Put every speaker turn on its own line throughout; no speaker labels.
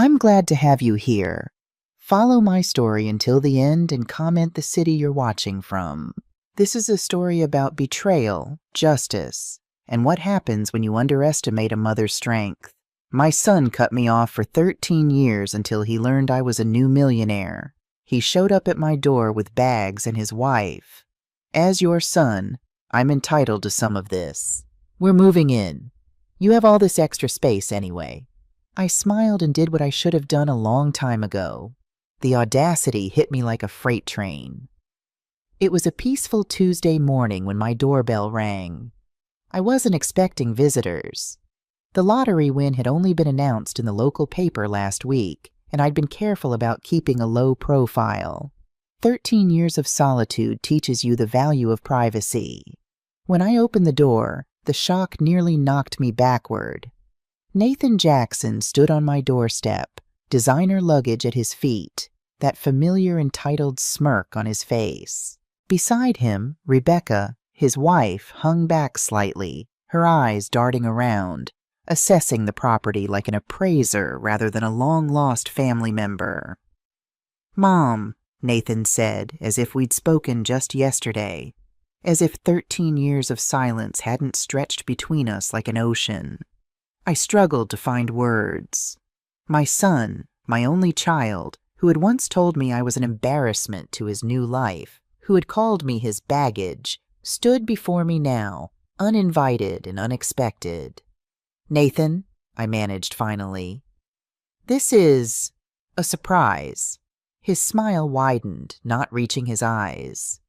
I'm glad to have you here. Follow my story until the end and comment the city you're watching from. This is a story about betrayal, justice, and what happens when you underestimate a mother's strength. My son cut me off for 13 years until he learned I was a new millionaire. He showed up at my door with bags and his wife. As your son, I'm entitled to some of this. We're moving in. You have all this extra space anyway. I smiled and did what I should have done a long time ago. The audacity hit me like a freight train. It was a peaceful Tuesday morning when my doorbell rang. I wasn't expecting visitors. The lottery win had only been announced in the local paper last week, and I'd been careful about keeping a low profile. 13 years of solitude teaches you the value of privacy. When I opened the door, the shock nearly knocked me backward. Nathan Jackson stood on my doorstep, designer luggage at his feet, that familiar entitled smirk on his face. Beside him, Rebecca, his wife, hung back slightly, her eyes darting around, assessing the property like an appraiser rather than a long-lost family member. "Mom," Nathan said, as if we'd spoken just yesterday, as if 13 years of silence hadn't stretched between us like an ocean. I struggled to find words. My son, my only child, who had once told me I was an embarrassment to his new life, who had called me his baggage, stood before me now, uninvited and unexpected. "Nathan," I managed finally, "this is a surprise." His smile widened, not reaching his eyes.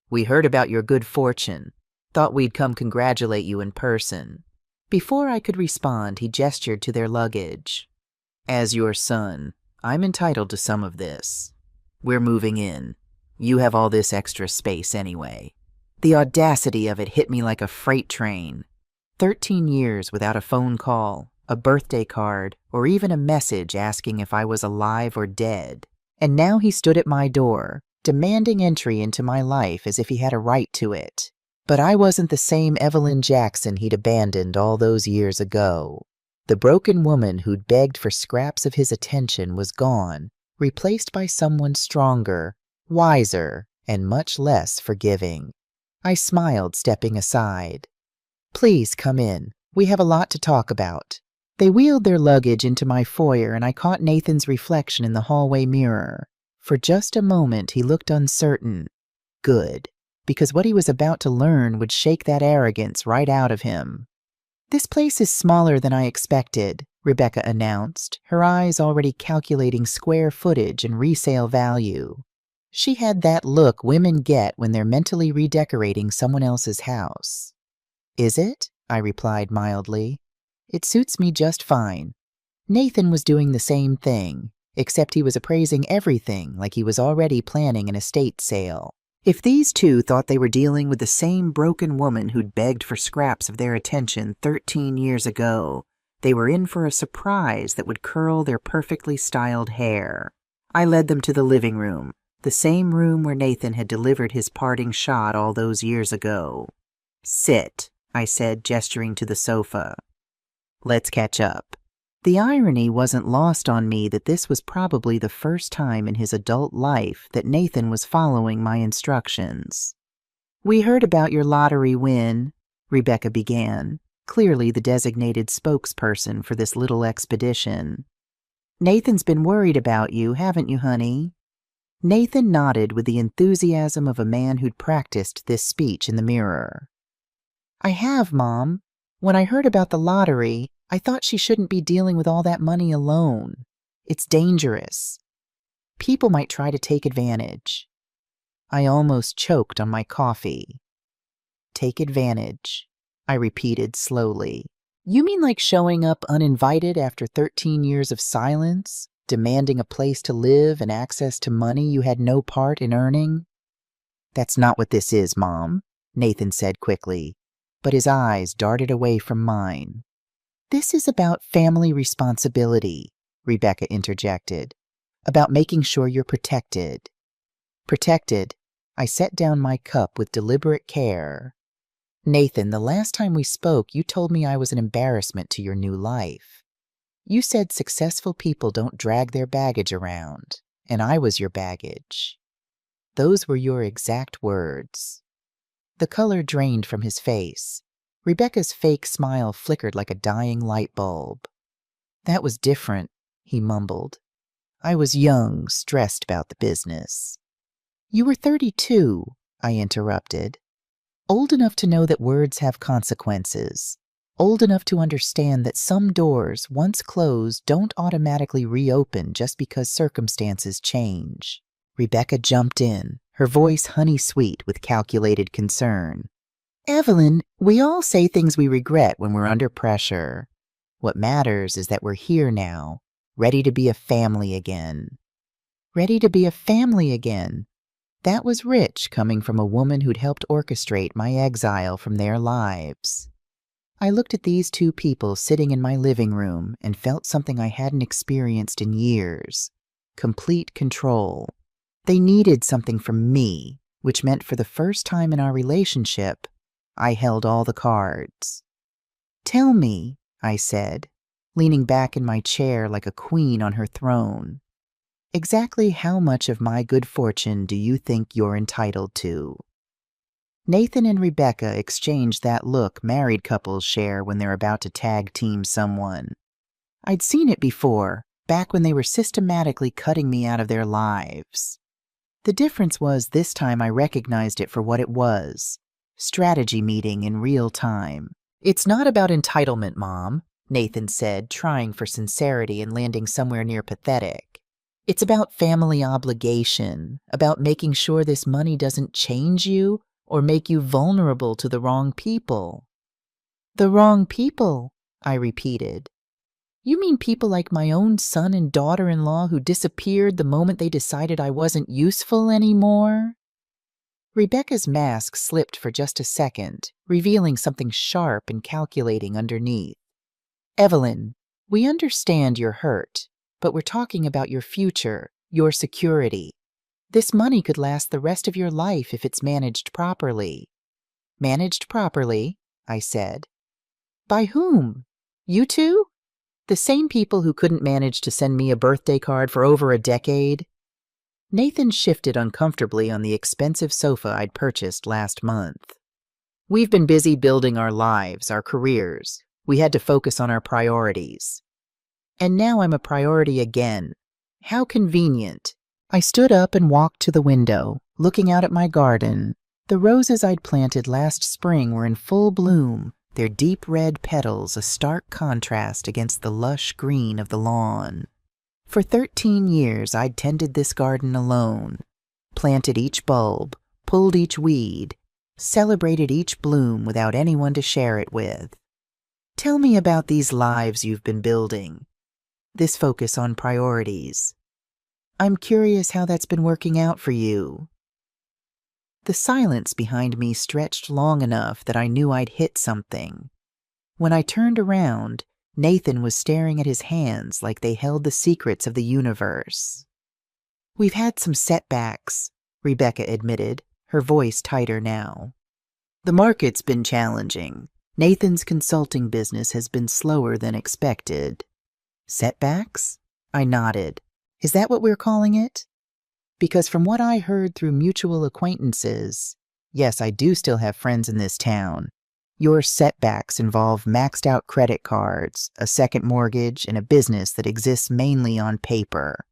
"We heard about your good fortune. Thought we'd come congratulate you in person." Before I could respond, he gestured to their luggage. "As your son, I'm entitled to some of this. We're moving in. You have all this extra space anyway." The audacity of it hit me like a freight train. 13 years without a phone call, a birthday card, or even a message asking if I was alive or dead. And now he stood at my door, demanding entry into my life as if he had a right to it. But I wasn't the same Evelyn Jackson he'd abandoned all those years ago. The broken woman who'd begged for scraps of his attention was gone, replaced by someone stronger, wiser, and much less forgiving. I smiled, stepping aside. "Please come in. We have a lot to talk about." They wheeled their luggage into my foyer, and I caught Nathan's reflection in the hallway mirror. For just a moment, he looked uncertain. Good, because what he was about to learn would shake that arrogance right out of him. "This place is smaller than I expected," Rebecca announced, her eyes already calculating square footage and resale value. She had that look women get when they're mentally redecorating someone else's house. "Is it?" I replied mildly. "It suits me just fine." Nathan was doing the same thing, except he was appraising everything like he was already planning an estate sale. If these two thought they were dealing with the same broken woman who'd begged for scraps of their attention 13 years ago, they were in for a surprise that would curl their perfectly styled hair. I led them to the living room, the same room where Nathan had delivered his parting shot all those years ago. "Sit," I said, gesturing to the sofa. "Let's catch up." The irony wasn't lost on me that this was probably the first time in his adult life that Nathan was following my instructions. "We heard about your lottery win," Rebecca began, clearly the designated spokesperson for this little expedition. "Nathan's been worried about you, haven't you, honey?" Nathan nodded with the enthusiasm of a man who'd practiced this speech in the mirror. "I have, Mom. When I heard about the lottery, I thought she shouldn't be dealing with all that money alone. It's dangerous. People might try to take advantage." I almost choked on my coffee. "Take advantage," I repeated slowly. "You mean like showing up uninvited after 13 years of silence, demanding a place to live and access to money you had no part in earning?" "That's not what this is, Mom," Nathan said quickly, but his eyes darted away from mine. "This is about family responsibility," Rebecca interjected. "About making sure you're protected." "Protected?" I set down my cup with deliberate care. "Nathan, the last time we spoke, you told me I was an embarrassment to your new life." You said successful people don't drag their baggage around, and I was your baggage. Those were your exact words. The color drained from his face. Rebecca's fake smile flickered like a dying light bulb. That was different, he mumbled. I was young, stressed about the business. You were 32, I interrupted. Old enough to know that words have consequences. Old enough to understand that some doors, once closed, don't automatically reopen just because circumstances change. Rebecca jumped in, her voice honey-sweet with calculated concern. Evelyn, we all say things we regret when we're under pressure. What matters is that we're here now, ready to be a family again. Ready to be a family again. That was rich coming from a woman who'd helped orchestrate my exile from their lives. I looked at these two people sitting in my living room and felt something I hadn't experienced in years. Complete control. They needed something from me, which meant for the first time in our relationship, I held all the cards. Tell me, I said, leaning back in my chair like a queen on her throne. Exactly how much of my good fortune do you think you're entitled to? Nathan and Rebecca exchanged that look married couples share when they're about to tag team someone. I'd seen it before, back when they were systematically cutting me out of their lives. The difference was this time I recognized it for what it was. Strategy meeting in real time. It's not about entitlement, Mom, Nathan said, trying for sincerity and landing somewhere near pathetic. It's about family obligation, about making sure this money doesn't change you or make you vulnerable to the wrong people. The wrong people, I repeated. You mean people like my own son and daughter-in-law who disappeared the moment they decided I wasn't useful anymore? Rebecca's mask slipped for just a second, revealing something sharp and calculating underneath. Evelyn, we understand you're hurt, but we're talking about your future, your security. This money could last the rest of your life if it's managed properly. Managed properly, I said. By whom? You two? The same people who couldn't manage to send me a birthday card for over a decade? Nathan shifted uncomfortably on the expensive sofa I'd purchased last month. We've been busy building our lives, our careers. We had to focus on our priorities. And now I'm a priority again. How convenient. I stood up and walked to the window, looking out at my garden. The roses I'd planted last spring were in full bloom, their deep red petals a stark contrast against the lush green of the lawn. For 13 years I'd tended this garden alone, planted each bulb, pulled each weed, celebrated each bloom without anyone to share it with. Tell me about these lives you've been building, this focus on priorities. I'm curious how that's been working out for you. The silence behind me stretched long enough that I knew I'd hit something. When I turned around, Nathan was staring at his hands like they held the secrets of the universe. We've had some setbacks, Rebecca admitted, her voice tighter now. The market's been challenging. Nathan's consulting business has been slower than expected. Setbacks? I nodded. Is that what we're calling it? Because from what I heard through mutual acquaintances, yes, I do still have friends in this town, your setbacks involve maxed out credit cards, a second mortgage, and a business that exists mainly on paper.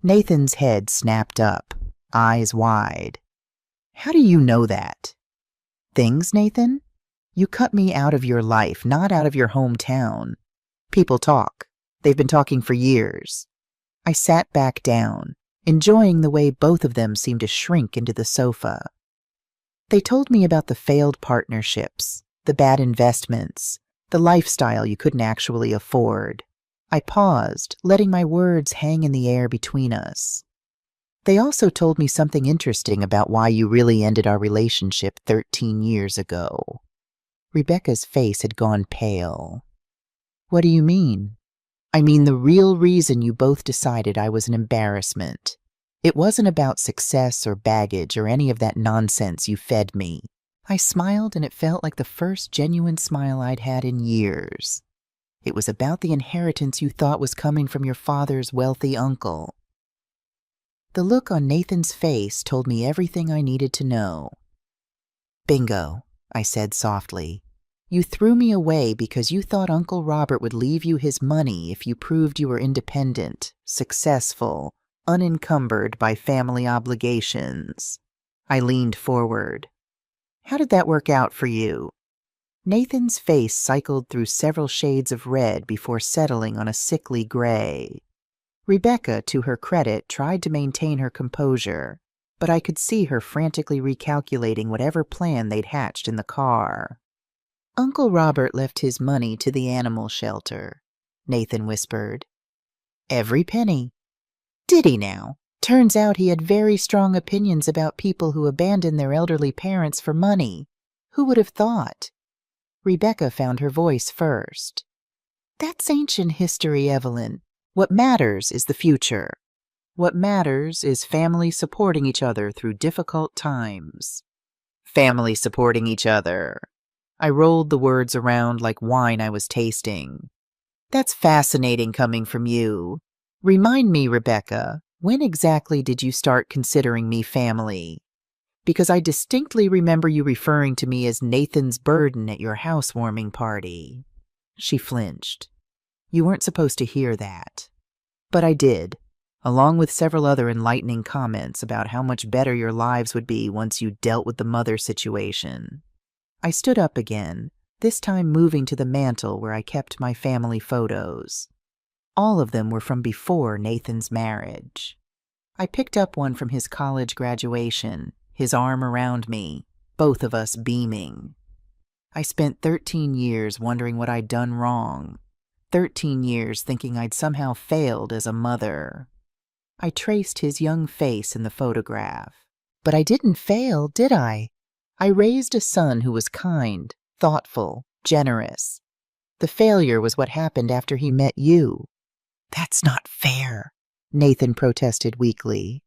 Nathan's head snapped up, eyes wide. How do you know that? Things, Nathan? You cut me out of your life, not out of your hometown. People talk. They've been talking for years. I sat back down, enjoying the way both of them seemed to shrink into the sofa. They told me about the failed partnerships, the bad investments, the lifestyle you couldn't actually afford. I paused, letting my words hang in the air between us. They also told me something interesting about why you really ended our relationship 13 years ago. Rebecca's face had gone pale. What do you mean? I mean the real reason you both decided I was an embarrassment. It wasn't about success or baggage or any of that nonsense you fed me. I smiled, and it felt like the first genuine smile I'd had in years. It was about the inheritance you thought was coming from your father's wealthy uncle. The look on Nathan's face told me everything I needed to know. Bingo, I said softly. You threw me away because you thought Uncle Robert would leave you his money if you proved you were independent, successful, unencumbered by family obligations. I leaned forward. How did that work out for you? Nathan's face cycled through several shades of red before settling on a sickly gray. Rebecca, to her credit, tried to maintain her composure, but I could see her frantically recalculating whatever plan they'd hatched in the car. Uncle Robert left his money to the animal shelter, Nathan whispered. Every penny. Did he now? Turns out he had very strong opinions about people who abandon their elderly parents for money. Who would have thought? Rebecca found her voice first. That's ancient history, Evelyn. What matters is the future. What matters is family supporting each other through difficult times. Family supporting each other. I rolled the words around like wine I was tasting. That's fascinating coming from you. Remind me, Rebecca, when exactly did you start considering me family? Because I distinctly remember you referring to me as Nathan's burden at your housewarming party. She flinched. You weren't supposed to hear that. But I did, along with several other enlightening comments about how much better your lives would be once you dealt with the mother situation. I stood up again, this time moving to the mantel where I kept my family photos. All of them were from before Nathan's marriage. I picked up one from his college graduation, his arm around me, both of us beaming. I spent 13 years wondering what I'd done wrong. 13 years thinking I'd somehow failed as a mother. I traced his young face in the photograph. But I didn't fail, did I? I raised a son who was kind, thoughtful, generous. The failure was what happened after he met you. That's not fair, Nathan protested weakly.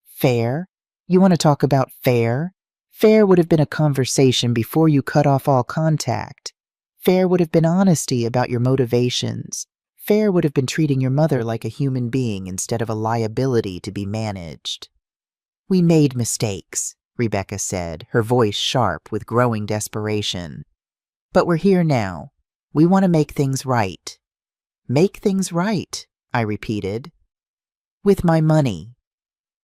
Fair? You want to talk about fair? Fair would have been a conversation before you cut off all contact. Fair would have been honesty about your motivations. Fair would have been treating your mother like a human being instead of a liability to be managed. We made mistakes, Rebecca said, her voice sharp with growing desperation. But we're here now. We want to make things right. Make things right, I repeated. With my money.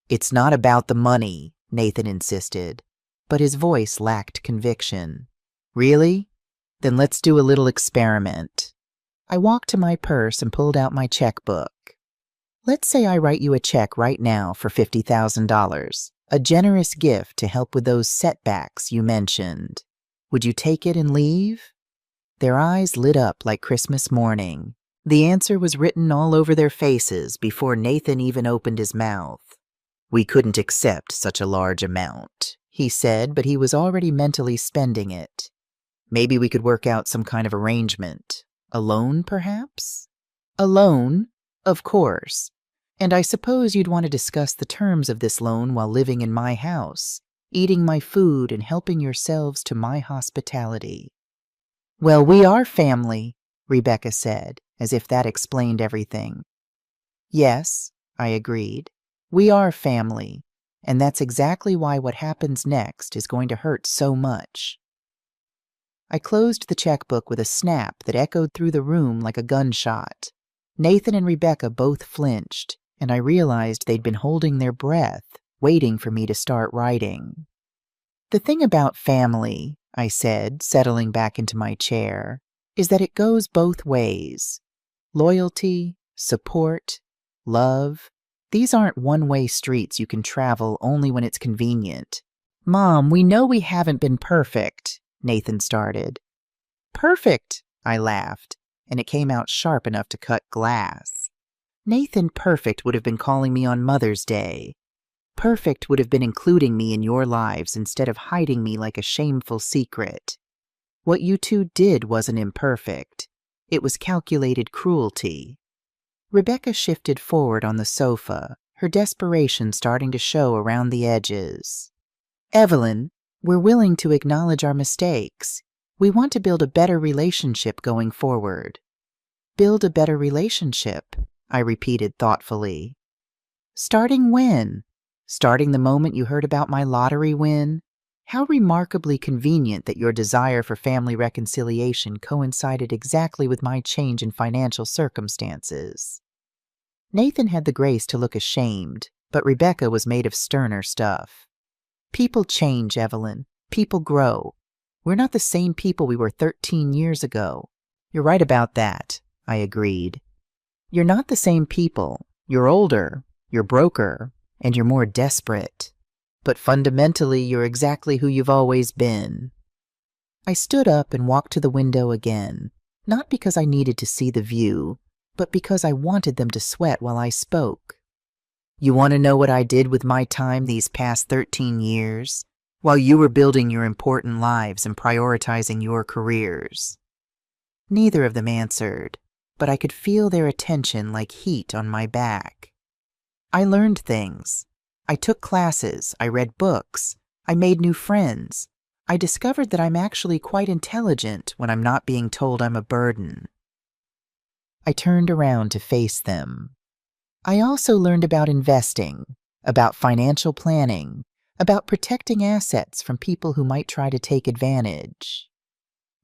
It's not about the money, Nathan insisted, but his voice lacked conviction. Really? Then let's do a little experiment. I walked to my purse and pulled out my checkbook. Let's say I write you a check right now for $50,000, a generous gift to help with those setbacks you mentioned. Would you take it and leave? Their eyes lit up like Christmas morning. The answer was written all over their faces before Nathan even opened his mouth. We couldn't accept such a large amount, he said, but he was already mentally spending it. Maybe we could work out some kind of arrangement. A loan, perhaps? A loan? Of course. And I suppose you'd want to discuss the terms of this loan while living in my house, eating my food and helping yourselves to my hospitality. Well, we are family, Rebecca said, as if that explained everything. Yes, I agreed. We are family, and that's exactly why what happens next is going to hurt so much. I closed the checkbook with a snap that echoed through the room like a gunshot. Nathan and Rebecca both flinched, and I realized they'd been holding their breath, waiting for me to start writing. The thing about family, I said, settling back into my chair, is that it goes both ways. Loyalty, support, love. These aren't one-way streets you can travel only when it's convenient. Mom, we know we haven't been perfect, Nathan started. Perfect, I laughed, and it came out sharp enough to cut glass. Nathan Perfect would have been calling me on Mother's Day. Perfect would have been including me in your lives instead of hiding me like a shameful secret. What you two did wasn't imperfect. It was calculated cruelty. Rebecca shifted forward on the sofa, her desperation starting to show around the edges. Evelyn, we're willing to acknowledge our mistakes. We want to build a better relationship going forward. Build a better relationship, I repeated thoughtfully. Starting when? Starting the moment you heard about my lottery win? How remarkably convenient that your desire for family reconciliation coincided exactly with my change in financial circumstances. Nathan had the grace to look ashamed, but Rebecca was made of sterner stuff. People change, Evelyn. People grow. We're not the same people we were 13 years ago. You're right about that, I agreed. You're not the same people. You're older, you're broker, and you're more desperate. But fundamentally, you're exactly who you've always been. I stood up and walked to the window again, not because I needed to see the view, but because I wanted them to sweat while I spoke. You want to know what I did with my time these past 13 years, while you were building your important lives and prioritizing your careers? Neither of them answered, but I could feel their attention like heat on my back. I learned things. I took classes, I read books, I made new friends. I discovered that I'm actually quite intelligent when I'm not being told I'm a burden. I turned around to face them. I also learned about investing, about financial planning, about protecting assets from people who might try to take advantage.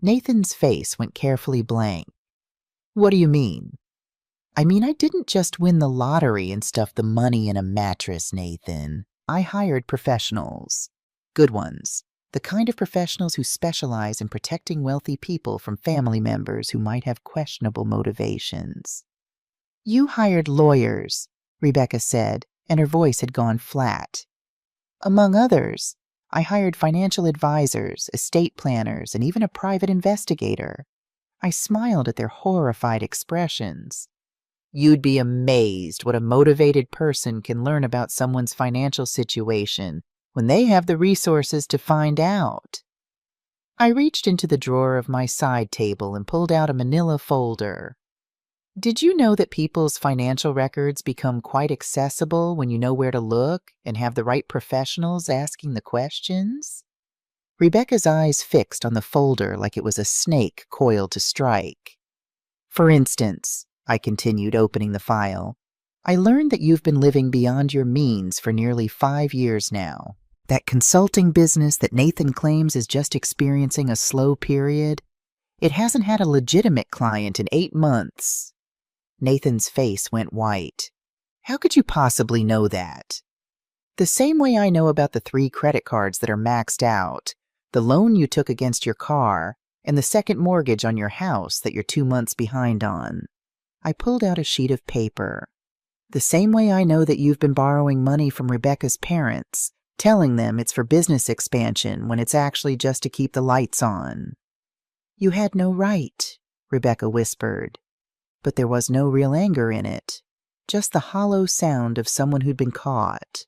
Nathan's face went carefully blank. What do you mean? I mean, I didn't just win the lottery and stuff the money in a mattress, Nathan. I hired professionals. Good ones. The kind of professionals who specialize in protecting wealthy people from family members who might have questionable motivations. You hired lawyers, Rebecca said, and her voice had gone flat. Among others, I hired financial advisors, estate planners, and even a private investigator. I smiled at their horrified expressions. You'd be amazed what a motivated person can learn about someone's financial situation when they have the resources to find out. I reached into the drawer of my side table and pulled out a manila folder. Did you know that people's financial records become quite accessible when you know where to look and have the right professionals asking the questions? Rebecca's eyes fixed on the folder like it was a snake coiled to strike. For instance, I continued, opening the file, I learned that you've been living beyond your means for nearly 5 years now. That consulting business that Nathan claims is just experiencing a slow period, it hasn't had a legitimate client in 8 months. Nathan's face went white. How could you possibly know that? The same way I know about the 3 credit cards that are maxed out, the loan you took against your car, and the second mortgage on your house that you're 2 months behind on. I pulled out a sheet of paper. The same way I know that you've been borrowing money from Rebecca's parents, telling them it's for business expansion when it's actually just to keep the lights on. You had no right, Rebecca whispered. But there was no real anger in it, just the hollow sound of someone who'd been caught.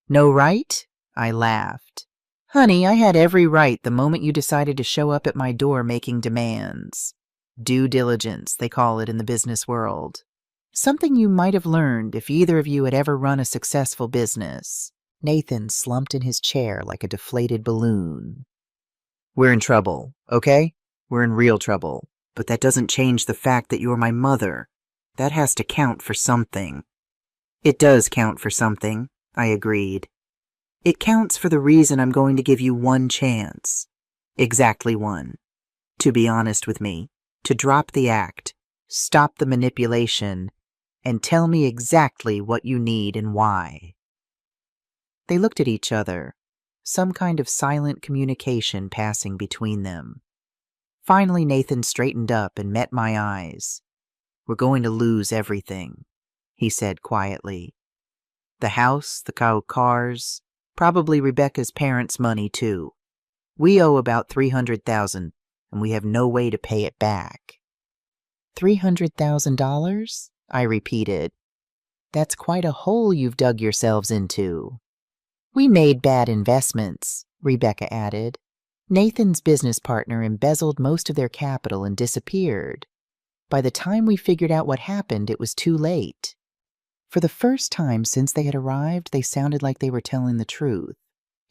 No right? I laughed. Honey, I had every right the moment you decided to show up at my door making demands. Due diligence, they call it in the business world. Something you might have learned if either of you had ever run a successful business. Nathan slumped in his chair like a deflated balloon. We're in trouble, okay? We're in real trouble. But that doesn't change the fact that you're my mother. That has to count for something. It does count for something, I agreed. It counts for the reason I'm going to give you one chance. Exactly one. To be honest with me. To drop the act, stop the manipulation, and tell me exactly what you need and why. They looked at each other, some kind of silent communication passing between them. Finally, Nathan straightened up and met my eyes. We're going to lose everything, he said quietly. The house, the cars, probably Rebecca's parents' money too. We owe about $300,000, and we have no way to pay it back. $300,000? I repeated. That's quite a hole you've dug yourselves into. We made bad investments, Rebecca added. Nathan's business partner embezzled most of their capital and disappeared. By the time we figured out what happened, it was too late. For the first time since they had arrived, they sounded like they were telling the truth.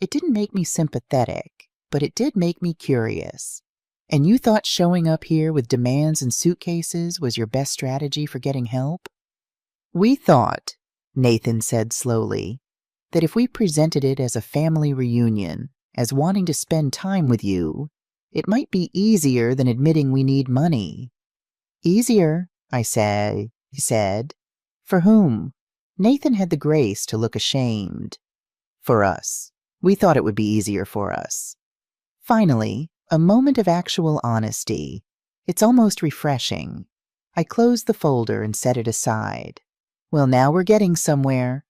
It didn't make me sympathetic, but it did make me curious. And you thought showing up here with demands and suitcases was your best strategy for getting help? We thought, Nathan said slowly, that if we presented it as a family reunion, as wanting to spend time with you, it might be easier than admitting we need money. Easier, he said. For whom? Nathan had the grace to look ashamed. For us. We thought it would be easier for us. Finally, a moment of actual honesty. It's almost refreshing. I closed the folder and set it aside. Well, now we're getting somewhere.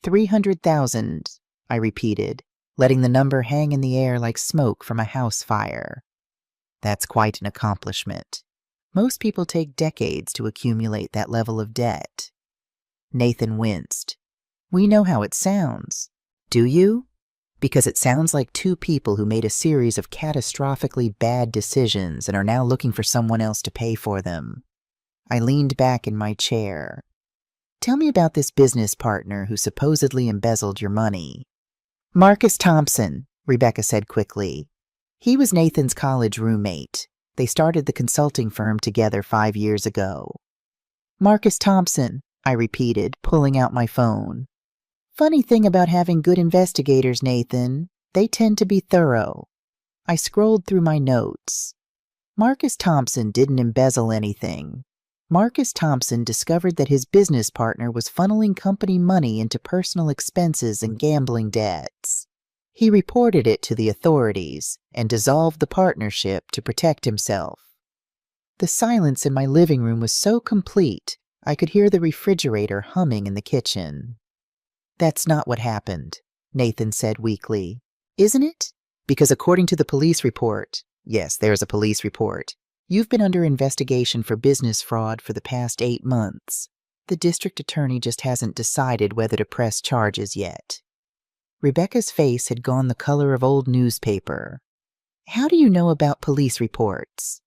300,000, I repeated, letting the number hang in the air like smoke from a house fire. That's quite an accomplishment. Most people take decades to accumulate that level of debt. Nathan winced. We know how it sounds. Do you? Because it sounds like two people who made a series of catastrophically bad decisions and are now looking for someone else to pay for them. I leaned back in my chair. Tell me about this business partner who supposedly embezzled your money. Marcus Thompson, Rebecca said quickly. He was Nathan's college roommate. They started the consulting firm together 5 years ago. Marcus Thompson, I repeated, pulling out my phone. Funny thing about having good investigators, Nathan. They tend to be thorough. I scrolled through my notes. Marcus Thompson didn't embezzle anything. Marcus Thompson discovered that his business partner was funneling company money into personal expenses and gambling debts. He reported it to the authorities and dissolved the partnership to protect himself. The silence in my living room was so complete, I could hear the refrigerator humming in the kitchen. That's not what happened, Nathan said weakly. Isn't it? Because according to the police report, yes, there's a police report, you've been under investigation for business fraud for the past 8 months. The district attorney just hasn't decided whether to press charges yet. Rebecca's face had gone the color of old newspaper. How do you know about police reports?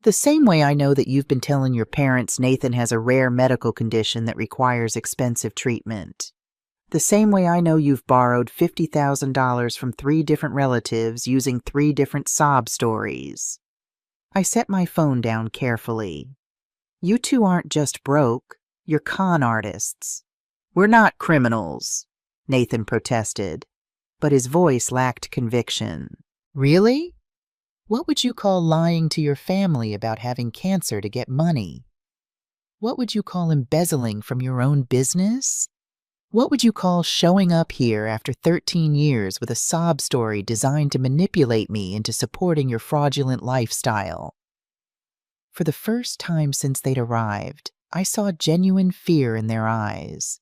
The same way I know that you've been telling your parents Nathan has a rare medical condition that requires expensive treatment. The same way I know you've borrowed $50,000 from 3 different relatives using 3 different sob stories. I set my phone down carefully. You two aren't just broke, you're con artists. We're not criminals, Nathan protested, but his voice lacked conviction. Really? What would you call lying to your family about having cancer to get money? What would you call embezzling from your own business? What would you call showing up here after 13 years with a sob story designed to manipulate me into supporting your fraudulent lifestyle? For the first time since they'd arrived, I saw genuine fear in their eyes.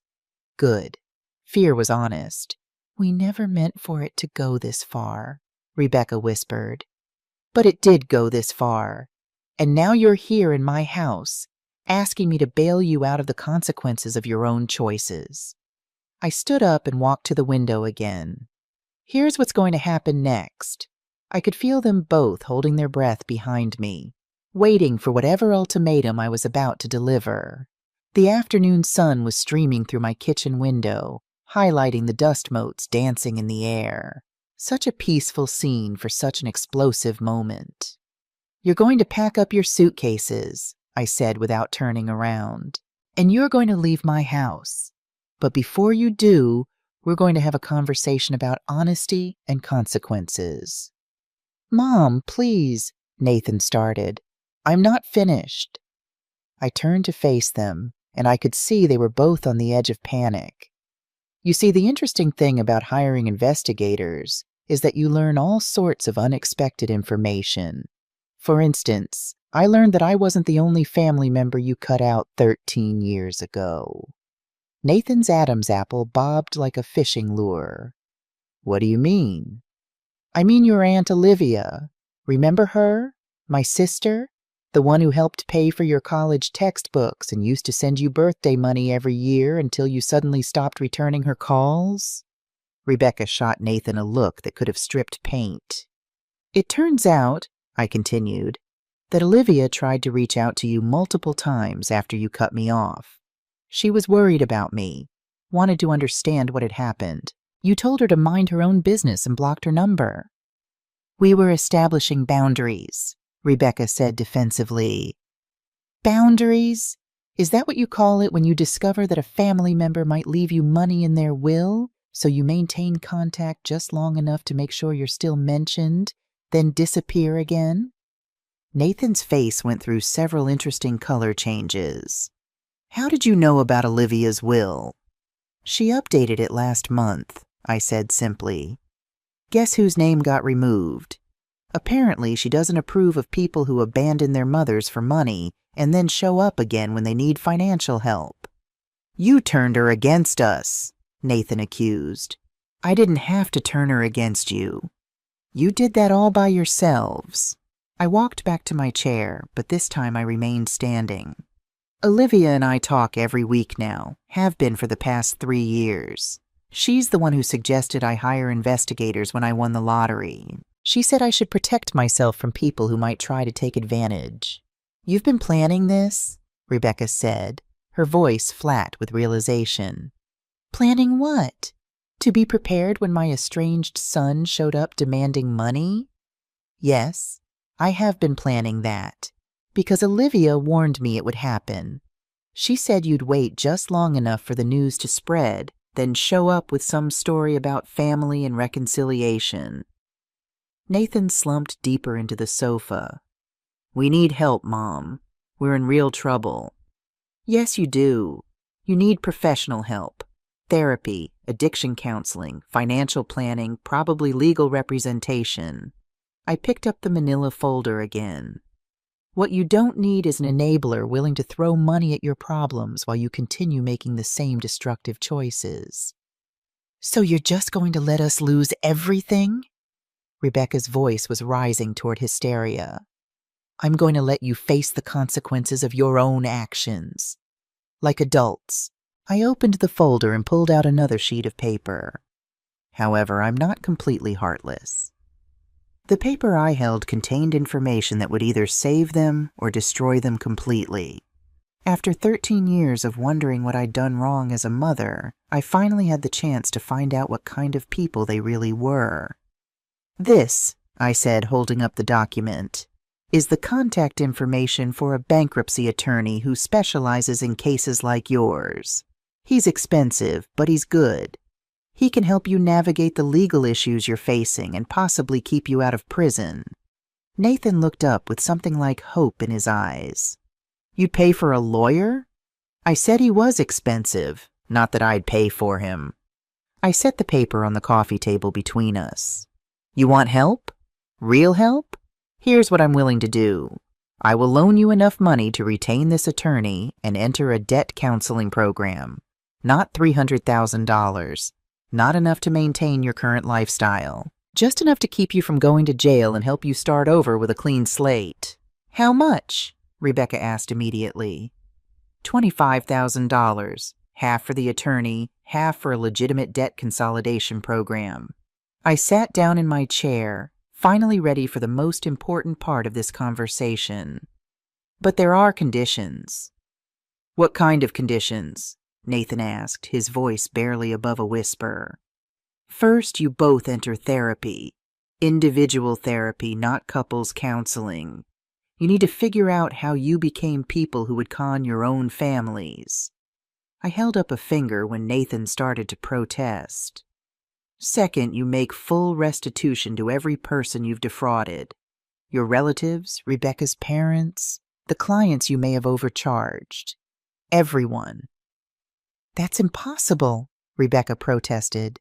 Good. Fear was honest. We never meant for it to go this far, Rebecca whispered. But it did go this far. And now you're here in my house, asking me to bail you out of the consequences of your own choices. I stood up and walked to the window again. Here's what's going to happen next. I could feel them both holding their breath behind me, waiting for whatever ultimatum I was about to deliver. The afternoon sun was streaming through my kitchen window, highlighting the dust motes dancing in the air. Such a peaceful scene for such an explosive moment. You're going to pack up your suitcases, I said without turning around, and you're going to leave my house. But before you do, we're going to have a conversation about honesty and consequences. Mom, please, Nathan started. I'm not finished. I turned to face them, and I could see they were both on the edge of panic. You see, the interesting thing about hiring investigators is that you learn all sorts of unexpected information. For instance, I learned that I wasn't the only family member you cut out 13 years ago. Nathan's Adam's apple bobbed like a fishing lure. What do you mean? I mean your Aunt Olivia. Remember her? My sister? The one who helped pay for your college textbooks and used to send you birthday money every year until you suddenly stopped returning her calls? Rebecca shot Nathan a look that could have stripped paint. It turns out, I continued, that Olivia tried to reach out to you multiple times after you cut me off. She was worried about me, wanted to understand what had happened. You told her to mind her own business and blocked her number. We were establishing boundaries, Rebecca said defensively. Boundaries? Is that what you call it when you discover that a family member might leave you money in their will, so you maintain contact just long enough to make sure you're still mentioned, then disappear again? Nathan's face went through several interesting color changes. How did you know about Olivia's will? She updated it last month, I said simply. Guess whose name got removed? Apparently, she doesn't approve of people who abandon their mothers for money and then show up again when they need financial help. You turned her against us, Nathan accused. I didn't have to turn her against you. You did that all by yourselves. I walked back to my chair, but this time I remained standing. Olivia and I talk every week now, have been for the past 3 years. She's the one who suggested I hire investigators when I won the lottery. She said I should protect myself from people who might try to take advantage. You've been planning this? Rebecca said, her voice flat with realization. Planning what? To be prepared when my estranged son showed up demanding money? Yes, I have been planning that, because Olivia warned me it would happen. She said you'd wait just long enough for the news to spread, then show up with some story about family and reconciliation. Nathan slumped deeper into the sofa. We need help, Mom. We're in real trouble. Yes, you do. You need professional help. Therapy, addiction counseling, financial planning, probably legal representation. I picked up the manila folder again. What you don't need is an enabler willing to throw money at your problems while you continue making the same destructive choices. So you're just going to let us lose everything? Rebecca's voice was rising toward hysteria. I'm going to let you face the consequences of your own actions. Like adults. I opened the folder and pulled out another sheet of paper. However, I'm not completely heartless. The paper I held contained information that would either save them or destroy them completely. After 13 years of wondering what I'd done wrong as a mother, I finally had the chance to find out what kind of people they really were. This, I said, holding up the document, is the contact information for a bankruptcy attorney who specializes in cases like yours. He's expensive, but he's good. He can help you navigate the legal issues you're facing and possibly keep you out of prison. Nathan looked up with something like hope in his eyes. You'd pay for a lawyer? I said he was expensive, not that I'd pay for him. I set the paper on the coffee table between us. You want help? Real help? Here's what I'm willing to do. I will loan you enough money to retain this attorney and enter a debt counseling program. Not $300,000. Not enough to maintain your current lifestyle. Just enough to keep you from going to jail and help you start over with a clean slate. How much? Rebecca asked immediately. $25,000. Half for the attorney, half for a legitimate debt consolidation program. I sat down in my chair, finally ready for the most important part of this conversation. But there are conditions. What kind of conditions? Nathan asked, his voice barely above a whisper. First, you both enter therapy. Individual therapy, not couples counseling. You need to figure out how you became people who would con your own families. I held up a finger when Nathan started to protest. Second, you make full restitution to every person you've defrauded. Your relatives, Rebecca's parents, the clients you may have overcharged. Everyone. That's impossible, Rebecca protested.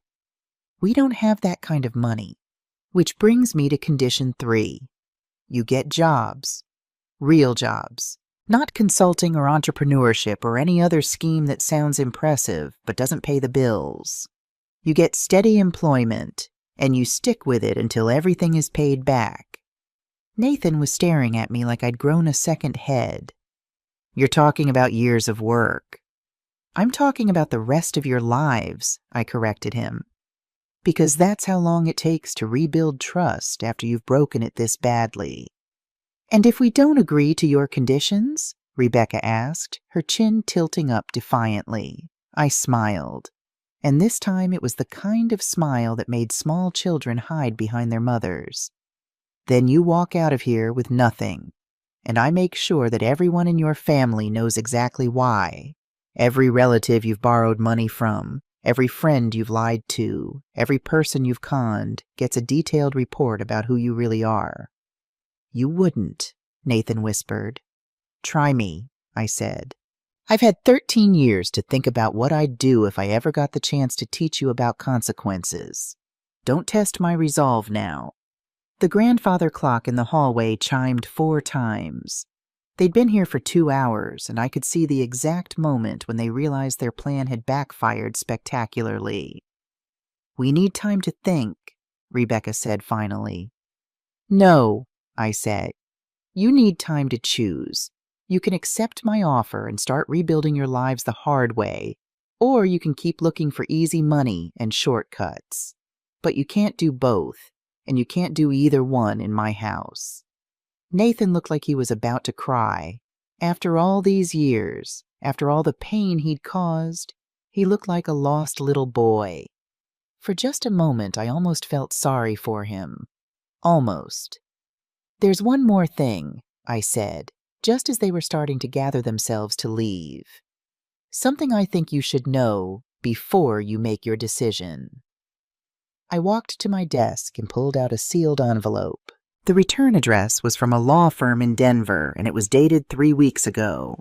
We don't have that kind of money. Which brings me to condition 3. You get jobs. Real jobs. Not consulting or entrepreneurship or any other scheme that sounds impressive but doesn't pay the bills. You get steady employment, and you stick with it until everything is paid back. Nathan was staring at me like I'd grown a second head. You're talking about years of work. I'm talking about the rest of your lives, I corrected him. Because that's how long it takes to rebuild trust after you've broken it this badly. And if we don't agree to your conditions? Rebecca asked, her chin tilting up defiantly. I smiled. And this time it was the kind of smile that made small children hide behind their mothers. Then you walk out of here with nothing, and I make sure that everyone in your family knows exactly why. Every relative you've borrowed money from, every friend you've lied to, every person you've conned gets a detailed report about who you really are." "You wouldn't," Nathan whispered. "Try me," I said. "I've had 13 years to think about what I'd do if I ever got the chance to teach you about consequences. Don't test my resolve now." The grandfather clock in the hallway chimed 4 times. They'd been here for 2 hours, and I could see the exact moment when they realized their plan had backfired spectacularly. "We need time to think," Rebecca said finally. "No," I said. "You need time to choose. You can accept my offer and start rebuilding your lives the hard way, or you can keep looking for easy money and shortcuts. But you can't do both, and you can't do either one in my house." Nathan looked like he was about to cry. After all these years, after all the pain he'd caused, he looked like a lost little boy. For just a moment, I almost felt sorry for him. Almost. "There's one more thing," I said, just as they were starting to gather themselves to leave. "Something I think you should know before you make your decision." I walked to my desk and pulled out a sealed envelope. The return address was from a law firm in Denver, and it was dated 3 weeks ago.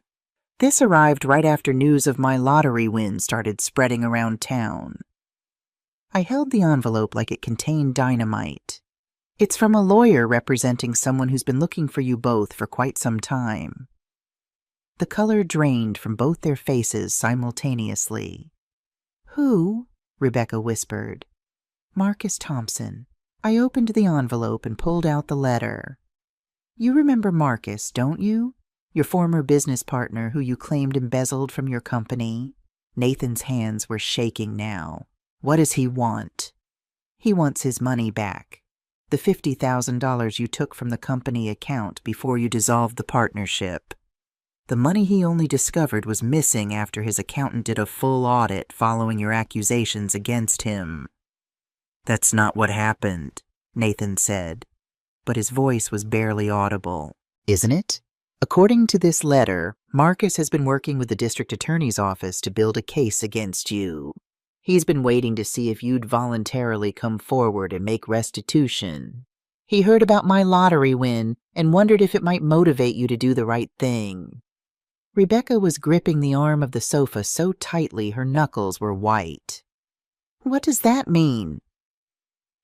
This arrived right after news of my lottery win started spreading around town. I held the envelope like it contained dynamite. "It's from a lawyer representing someone who's been looking for you both for quite some time." The color drained from both their faces simultaneously. "Who?" Rebecca whispered. "Marcus Thompson." I opened the envelope and pulled out the letter. "You remember Marcus, don't you? Your former business partner who you claimed embezzled from your company?" Nathan's hands were shaking now. "What does he want?" "He wants his money back. The $50,000 you took from the company account before you dissolved the partnership. The money he only discovered was missing after his accountant did a full audit following your accusations against him." "That's not what happened," Nathan said, but his voice was barely audible. "Isn't it? According to this letter, Marcus has been working with the district attorney's office to build a case against you. He's been waiting to see if you'd voluntarily come forward and make restitution. He heard about my lottery win and wondered if it might motivate you to do the right thing." Rebecca was gripping the arm of the sofa so tightly her knuckles were white. "What does that mean?"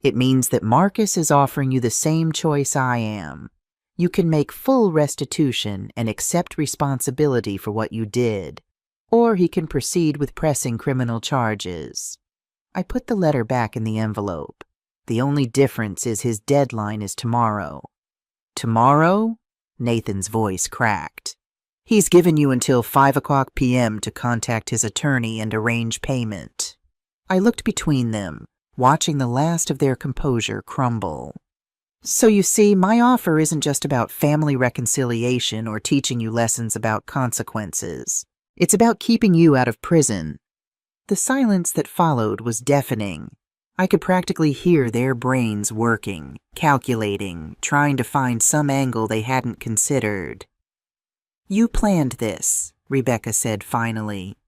"It means that Marcus is offering you the same choice I am. You can make full restitution and accept responsibility for what you did, or he can proceed with pressing criminal charges." I put the letter back in the envelope. "The only difference is his deadline is tomorrow." "Tomorrow?" Nathan's voice cracked. "He's given you until 5 p.m. to contact his attorney and arrange payment." I looked between them, watching the last of their composure crumble. "So you see, my offer isn't just about family reconciliation or teaching you lessons about consequences. It's about keeping you out of prison." The silence that followed was deafening. I could practically hear their brains working, calculating, trying to find some angle they hadn't considered. "You planned this," Rebecca said finally.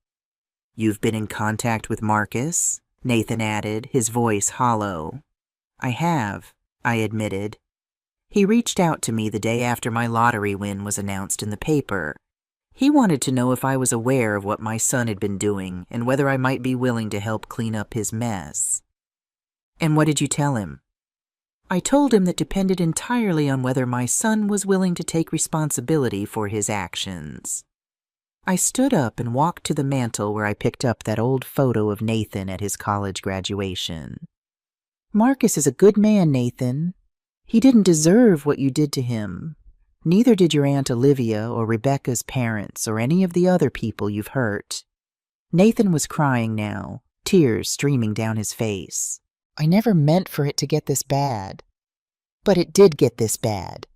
"You've been in contact with Marcus?" Nathan added, his voice hollow. "I have," I admitted. "He reached out to me the day after my lottery win was announced in the paper. He wanted to know if I was aware of what my son had been doing and whether I might be willing to help clean up his mess." "And what did you tell him?" "I told him that depended entirely on whether my son was willing to take responsibility for his actions." I stood up and walked to the mantel where I picked up that old photo of Nathan at his college graduation. "Marcus is a good man, Nathan. He didn't deserve what you did to him. Neither did your Aunt Olivia or Rebecca's parents or any of the other people you've hurt." Nathan was crying now, tears streaming down his face. "I never meant for it to get this bad. But it did get this bad.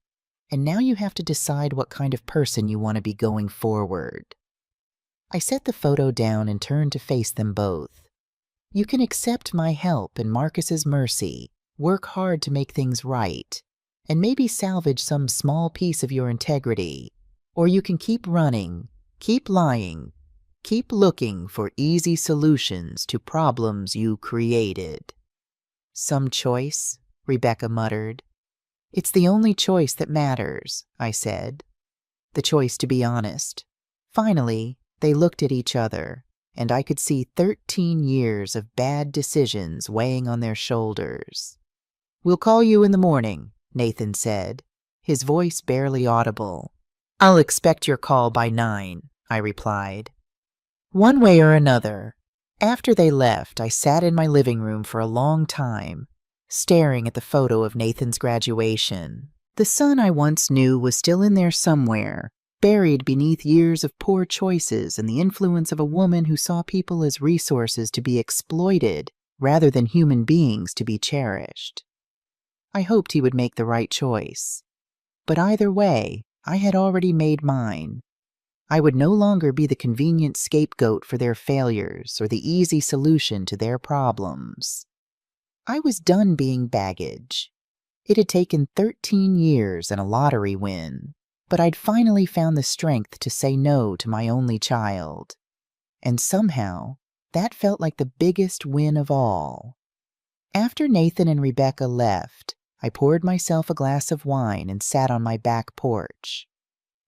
And now you have to decide what kind of person you want to be going forward." I set the photo down and turned to face them both. "You can accept my help and Marcus's mercy, work hard to make things right, and maybe salvage some small piece of your integrity. Or you can keep running, keep lying, keep looking for easy solutions to problems you created. Some choice, Rebecca muttered. It's the only choice that matters, I said. The choice to be honest. Finally, they looked at each other, and I could see 13 years of bad decisions weighing on their shoulders. We'll call you in the morning, Nathan said, his voice barely audible. I'll expect your call by 9, I replied. One way or another, after they left, I sat in my living room for a long time, staring at the photo of Nathan's graduation. The son I once knew was still in there somewhere, buried beneath years of poor choices and the influence of a woman who saw people as resources to be exploited rather than human beings to be cherished. I hoped he would make the right choice. But either way, I had already made mine. I would no longer be the convenient scapegoat for their failures or the easy solution to their problems. I was done being baggage. It had taken 13 years and a lottery win, but I'd finally found the strength to say no to my only child. And somehow, that felt like the biggest win of all. After Nathan and Rebecca left, I poured myself a glass of wine and sat on my back porch.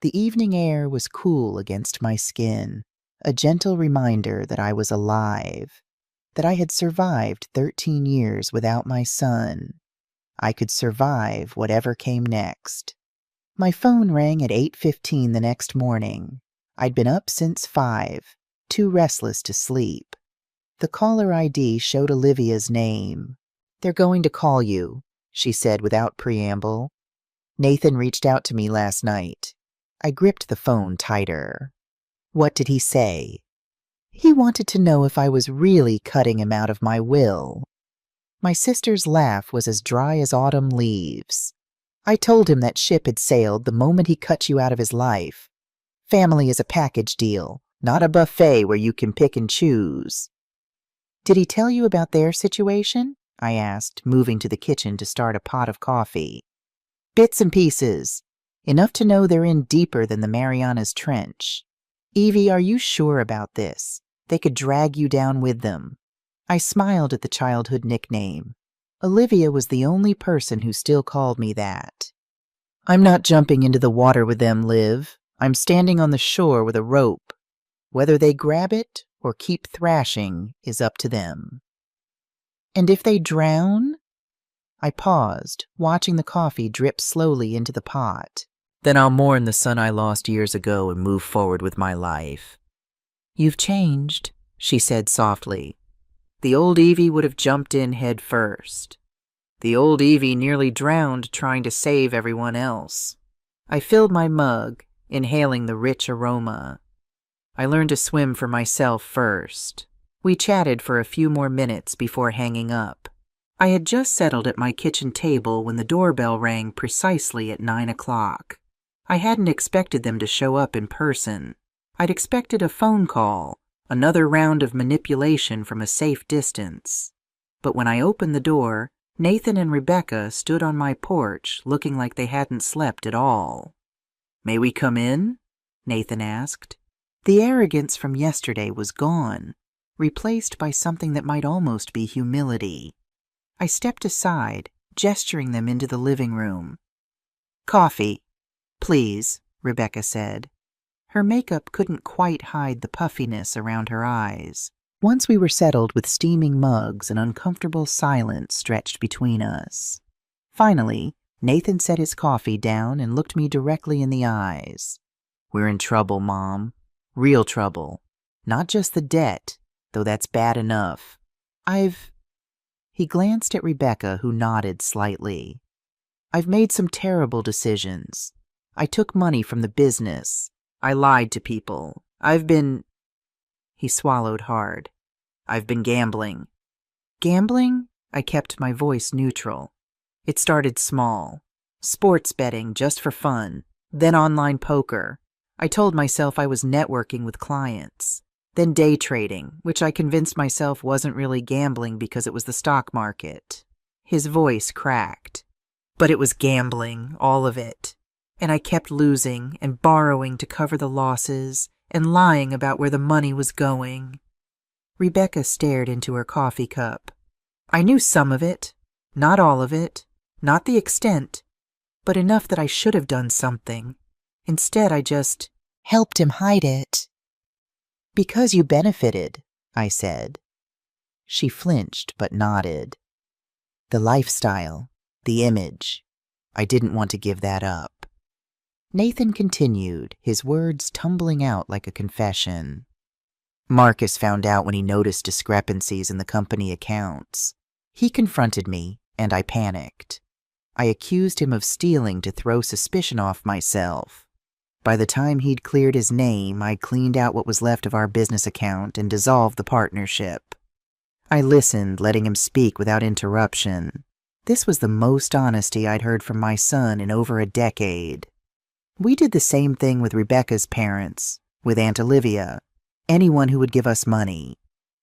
The evening air was cool against my skin, a gentle reminder that I was alive, that I had survived 13 years without my son. I could survive whatever came next. My phone rang at 8:15 the next morning. I'd been up since 5, too restless to sleep. The caller ID showed Olivia's name. They're going to call you, she said without preamble. Nathan reached out to me last night. I gripped the phone tighter. What did he say? He wanted to know if I was really cutting him out of my will. My sister's laugh was as dry as autumn leaves. I told him that ship had sailed the moment he cut you out of his life. Family is a package deal, not a buffet where you can pick and choose. Did he tell you about their situation? I asked, moving to the kitchen to start a pot of coffee. Bits and pieces. Enough to know they're in deeper than the Marianas Trench. Evie, are you sure about this? They could drag you down with them. I smiled at the childhood nickname. Olivia was the only person who still called me that. I'm not jumping into the water with them, Liv. I'm standing on the shore with a rope. Whether they grab it or keep thrashing is up to them. And if they drown? I paused, watching the coffee drip slowly into the pot. Then I'll mourn the son I lost years ago and move forward with my life. You've changed, she said softly. The old Evie would have jumped in head first. The old Evie nearly drowned trying to save everyone else. I filled my mug, inhaling the rich aroma. I learned to swim for myself first. We chatted for a few more minutes before hanging up. I had just settled at my kitchen table when the doorbell rang precisely at 9 o'clock. I hadn't expected them to show up in person. I'd expected a phone call, another round of manipulation from a safe distance. But when I opened the door, Nathan and Rebecca stood on my porch looking like they hadn't slept at all. May we come in? Nathan asked. The arrogance from yesterday was gone, replaced by something that might almost be humility. I stepped aside, gesturing them into the living room. Coffee, please, Rebecca said. Her makeup couldn't quite hide the puffiness around her eyes. Once we were settled with steaming mugs, an uncomfortable silence stretched between us. Finally, Nathan set his coffee down and looked me directly in the eyes. We're in trouble, Mom. Real trouble. Not just the debt, though that's bad enough. He glanced at Rebecca, who nodded slightly. I've made some terrible decisions. I took money from the business. I lied to people. He swallowed hard. I've been gambling. Gambling? I kept my voice neutral. It started small. Sports betting just for fun. Then online poker. I told myself I was networking with clients. Then day trading, which I convinced myself wasn't really gambling because it was the stock market. His voice cracked. But it was gambling, all of it. And I kept losing and borrowing to cover the losses and lying about where the money was going. Rebecca stared into her coffee cup. I knew some of it, not all of it, not the extent, but enough that I should have done something. Instead, I just helped him hide it. Because you benefited, I said. She flinched but nodded. The lifestyle, the image. I didn't want to give that up. Nathan continued, his words tumbling out like a confession. Marcus found out when he noticed discrepancies in the company accounts. He confronted me, and I panicked. I accused him of stealing to throw suspicion off myself. By the time he'd cleared his name, I cleaned out what was left of our business account and dissolved the partnership. I listened, letting him speak without interruption. This was the most honesty I'd heard from my son in over a decade. We did the same thing with Rebecca's parents, with Aunt Olivia, anyone who would give us money.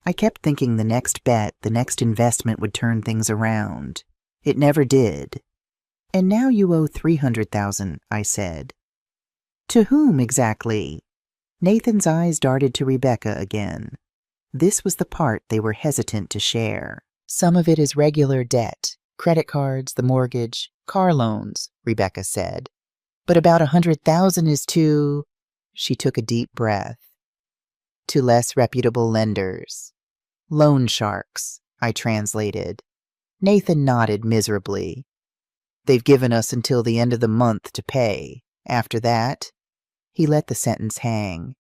I kept thinking the next bet, the next investment would turn things around. It never did. And now you owe $300,000, I said. To whom exactly? Nathan's eyes darted to Rebecca again. This was the part they were hesitant to share. Some of it is regular debt, credit cards, the mortgage, car loans, Rebecca said. But about $100,000 is to... She took a deep breath. To less reputable lenders. Loan sharks, I translated. Nathan nodded miserably. They've given us until the end of the month to pay. After that, he let the sentence hang.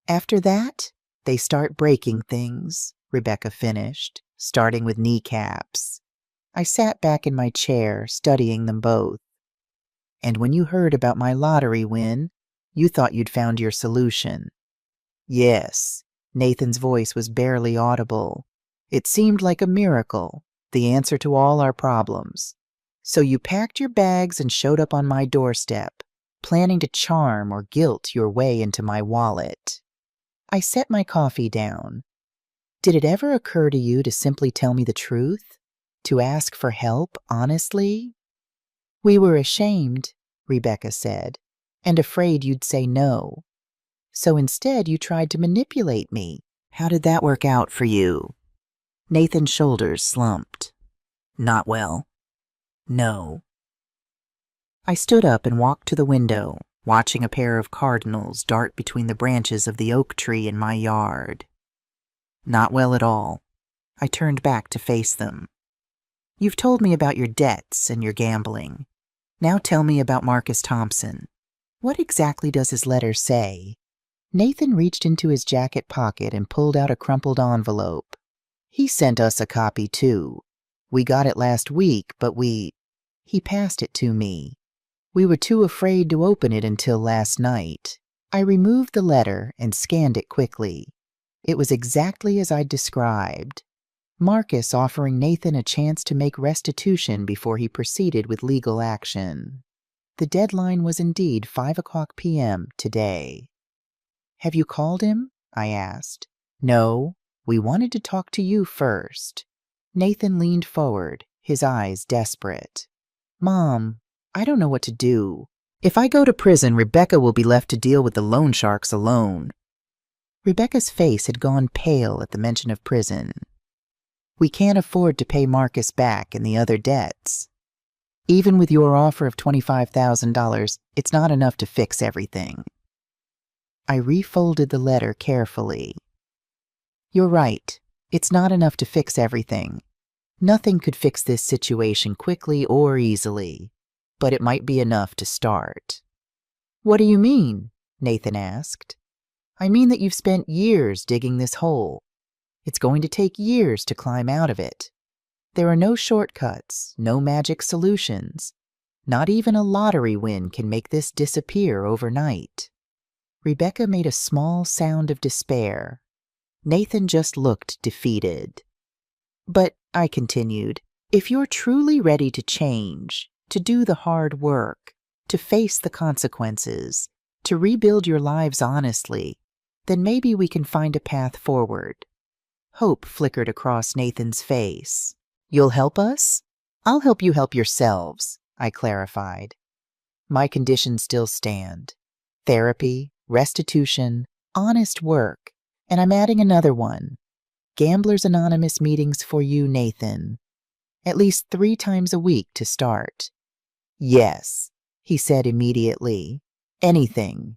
After that, they start breaking things, Rebecca finished, starting with kneecaps. I sat back in my chair, studying them both. And when you heard about my lottery win, you thought you'd found your solution. Yes, Nathan's voice was barely audible. It seemed like a miracle, the answer to all our problems. So you packed your bags and showed up on my doorstep, planning to charm or guilt your way into my wallet. I set my coffee down. Did it ever occur to you to simply tell me the truth? To ask for help honestly? We were ashamed, Rebecca said, and afraid you'd say no. So instead you tried to manipulate me. How did that work out for you? Nathan's shoulders slumped. Not well. No. I stood up and walked to the window, watching a pair of cardinals dart between the branches of the oak tree in my yard. Not well at all. I turned back to face them. You've told me about your debts and your gambling. Now tell me about Marcus Thompson. What exactly does his letter say? Nathan reached into his jacket pocket and pulled out a crumpled envelope. He sent us a copy too. We got it last week, but He passed it to me. We were too afraid to open it until last night. I removed the letter and scanned it quickly. It was exactly as I'd described. Marcus offering Nathan a chance to make restitution before he proceeded with legal action. The deadline was indeed 5:00 p.m. today. Have you called him? I asked. No, we wanted to talk to you first. Nathan leaned forward, his eyes desperate. Mom, I don't know what to do. If I go to prison, Rebecca will be left to deal with the loan sharks alone. Rebecca's face had gone pale at the mention of prison. We can't afford to pay Marcus back and the other debts. Even with your offer of $25,000, it's not enough to fix everything. I refolded the letter carefully. You're right. It's not enough to fix everything. Nothing could fix this situation quickly or easily, but it might be enough to start. What do you mean? Nathan asked. I mean that you've spent years digging this hole. It's going to take years to climb out of it. There are no shortcuts, no magic solutions. Not even a lottery win can make this disappear overnight. Rebecca made a small sound of despair. Nathan just looked defeated. But, I continued, if you're truly ready to change, to do the hard work, to face the consequences, to rebuild your lives honestly, then maybe we can find a path forward. Hope flickered across Nathan's face. You'll help us? I'll help you help yourselves. I clarified. My conditions still stand. Therapy, restitution, honest work, and I'm adding another one. Gamblers Anonymous meetings for you, Nathan. At least 3 times a week to start. Yes, he said immediately. Anything.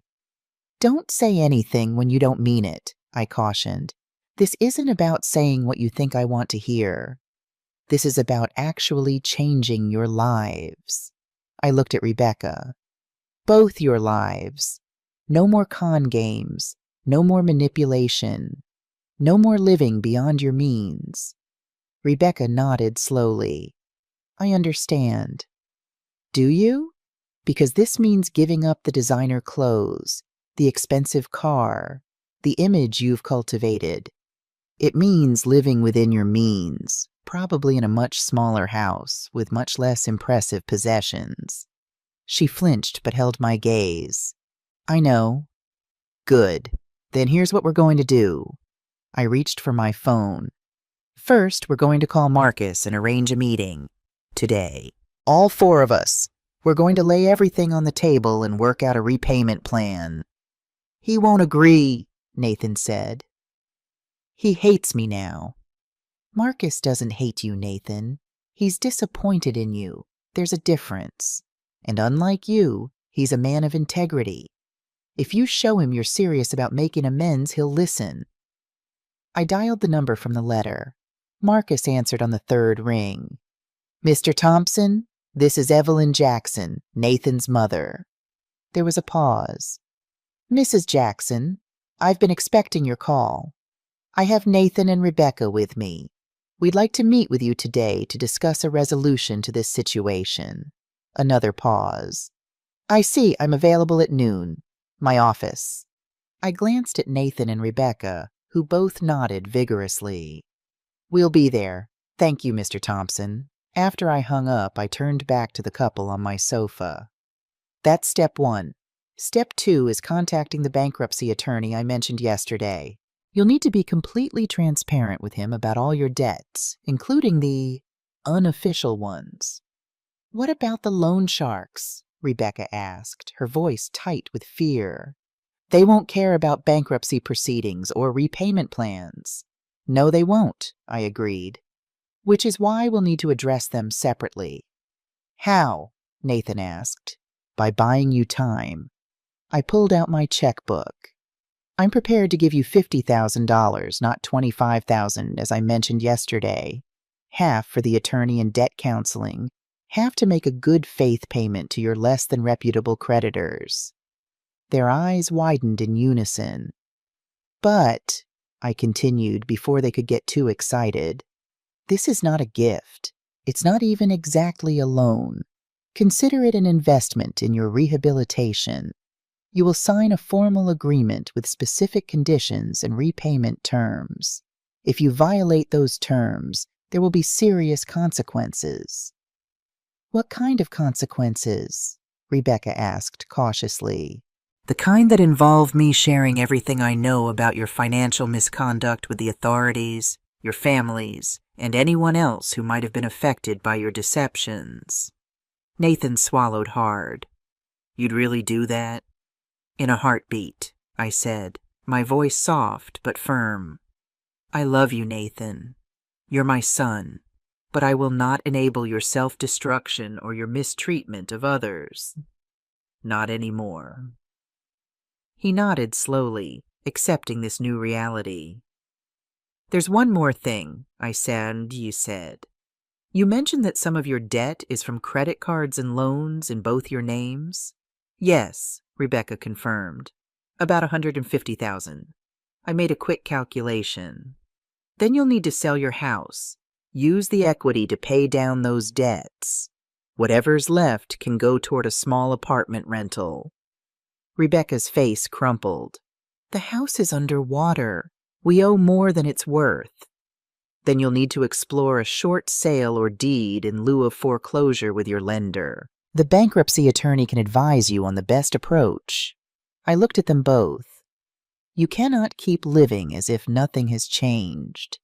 Don't say anything when you don't mean it, I cautioned. This isn't about saying what you think I want to hear. This is about actually changing your lives. I looked at Rebecca. Both your lives. No more con games. No more manipulation. No more living beyond your means. Rebecca nodded slowly. I understand. Do you? Because this means giving up the designer clothes, the expensive car, the image you've cultivated. It means living within your means, probably in a much smaller house with much less impressive possessions. She flinched but held my gaze. I know. Good. Then here's what we're going to do. I reached for my phone. First, we're going to call Marcus and arrange a meeting. Today. All 4 of us. We're going to lay everything on the table and work out a repayment plan. He won't agree, Nathan said. He hates me now. Marcus doesn't hate you, Nathan. He's disappointed in you. There's a difference. And unlike you, he's a man of integrity. If you show him you're serious about making amends, he'll listen. I dialed the number from the letter. Marcus answered on the 3rd ring. Mr. Thompson, this is Evelyn Jackson, Nathan's mother. There was a pause. Mrs. Jackson, I've been expecting your call. I have Nathan and Rebecca with me. We'd like to meet with you today to discuss a resolution to this situation. Another pause. I see I'm available at noon. My office. I glanced at Nathan and Rebecca, who both nodded vigorously. We'll be there. Thank you, Mr. Thompson. After I hung up, I turned back to the couple on my sofa. That's step 1. Step 2 is contacting the bankruptcy attorney I mentioned yesterday. You'll need to be completely transparent with him about all your debts, including the unofficial ones. What about the loan sharks? Rebecca asked, her voice tight with fear. They won't care about bankruptcy proceedings or repayment plans. No, they won't, I agreed. Which is why we'll need to address them separately. How? Nathan asked. By buying you time. I pulled out my checkbook. I'm prepared to give you $50,000, not $25,000, as I mentioned yesterday. Half for the attorney and debt counseling, half to make a good faith payment to your less than reputable creditors. Their eyes widened in unison. But, I continued before they could get too excited, this is not a gift. It's not even exactly a loan. Consider it an investment in your rehabilitation. You will sign a formal agreement with specific conditions and repayment terms. If you violate those terms, there will be serious consequences. What kind of consequences? Rebecca asked cautiously. The kind that involve me sharing everything I know about your financial misconduct with the authorities, your families, and anyone else who might have been affected by your deceptions. Nathan swallowed hard. You'd really do that? In a heartbeat, I said, my voice soft but firm. I love you, Nathan. You're my son, but I will not enable your self-destruction or your mistreatment of others. Not anymore. He nodded slowly, accepting this new reality. There's one more thing, I said, you said. You mentioned that some of your debt is from credit cards and loans in both your names? Yes, Rebecca confirmed. About $150,000. I made a quick calculation. Then you'll need to sell your house. Use the equity to pay down those debts. Whatever's left can go toward a small apartment rental. Rebecca's face crumpled. The house is underwater. We owe more than it's worth. Then you'll need to explore a short sale or deed in lieu of foreclosure with your lender. The bankruptcy attorney can advise you on the best approach. I looked at them both. You cannot keep living as if nothing has changed.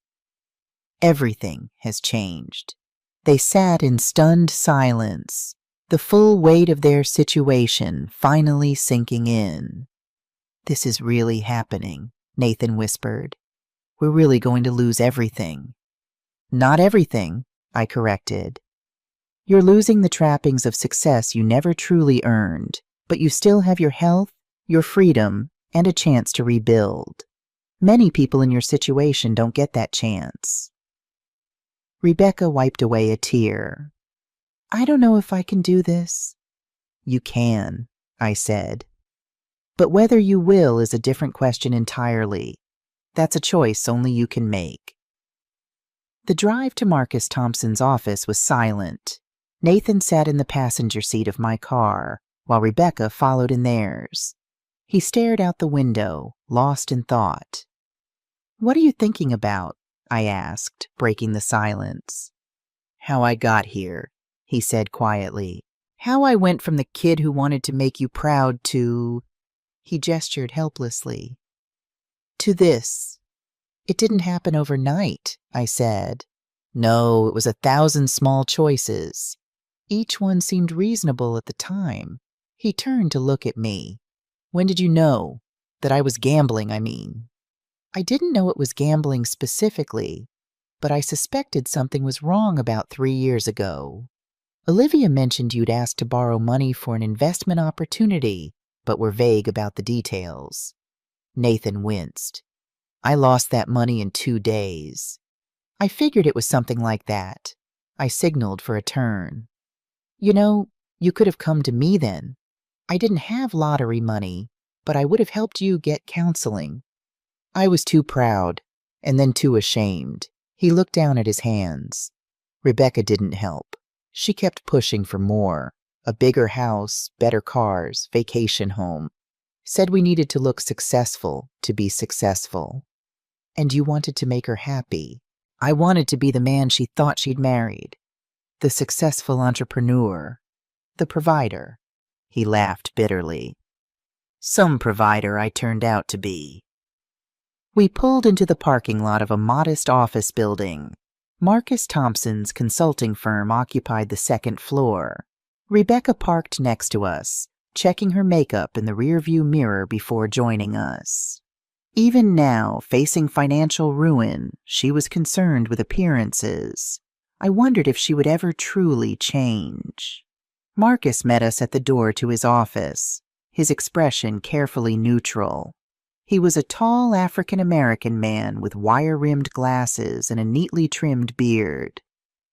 Everything has changed. They sat in stunned silence. the full weight of their situation finally sinking in. "This is really happening," Nathan whispered. "We're really going to lose everything." "Not everything," I corrected. "You're losing the trappings of success you never truly earned, but you still have your health, your freedom, and a chance to rebuild. Many people in your situation don't get that chance." Rebecca wiped away a tear. "I don't know if I can do this." "You can," I said. "But whether you will is a different question entirely. That's a choice only you can make." The drive to Marcus Thompson's office was silent. Nathan sat in the passenger seat of my car, while Rebecca followed in theirs. He stared out the window, lost in thought. "What are you thinking about?" I asked, breaking the silence. "How I got here," he said quietly. "How I went from the kid who wanted to make you proud to—" he gestured helplessly. "To this. It didn't happen overnight," I said. "No, it was 1,000 small choices. Each one seemed reasonable at the time." He turned to look at me. "When did you know? That I was gambling, I mean." "I didn't know it was gambling specifically, but I suspected something was wrong about 3 years ago. Olivia mentioned you'd asked to borrow money for an investment opportunity, but were vague about the details." Nathan winced. "I lost that money in 2 days. I figured it was something like that." I signaled for a turn. "You know, you could have come to me then. I didn't have lottery money, but I would have helped you get counseling." I was too proud, and then too ashamed. He looked down at his hands. Rebecca didn't help. She kept pushing for more. A bigger house, better cars, vacation home. Said we needed to look successful to be successful. And you wanted to make her happy. I wanted to be the man she thought she'd married. The successful entrepreneur. The provider." He laughed bitterly. "Some provider I turned out to be." We pulled into the parking lot of a modest office building. Marcus Thompson's consulting firm occupied the 2nd floor. Rebecca parked next to us, checking her makeup in the rearview mirror before joining us. Even now, facing financial ruin, she was concerned with appearances. I wondered if she would ever truly change. Marcus met us at the door to his office, his expression carefully neutral. He was a tall African-American man with wire-rimmed glasses and a neatly trimmed beard.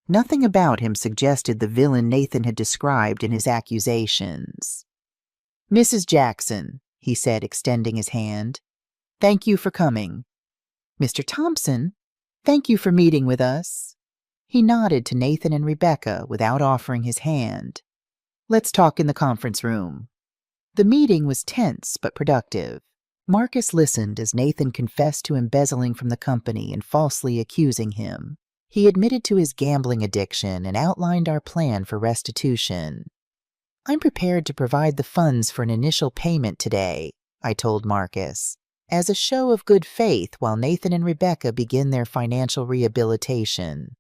Nothing about him suggested the villain Nathan had described in his accusations. "Mrs. Jackson," he said, extending his hand. "Thank you for coming." "Mr. Thompson, thank you for meeting with us." He nodded to Nathan and Rebecca without offering his hand. "Let's talk in the conference room." The meeting was tense but productive. Marcus listened as Nathan confessed to embezzling from the company and falsely accusing him. He admitted to his gambling addiction and outlined our plan for restitution. "I'm prepared to provide the funds for an initial payment today," I told Marcus, "as a show of good faith while Nathan and Rebecca begin their financial rehabilitation."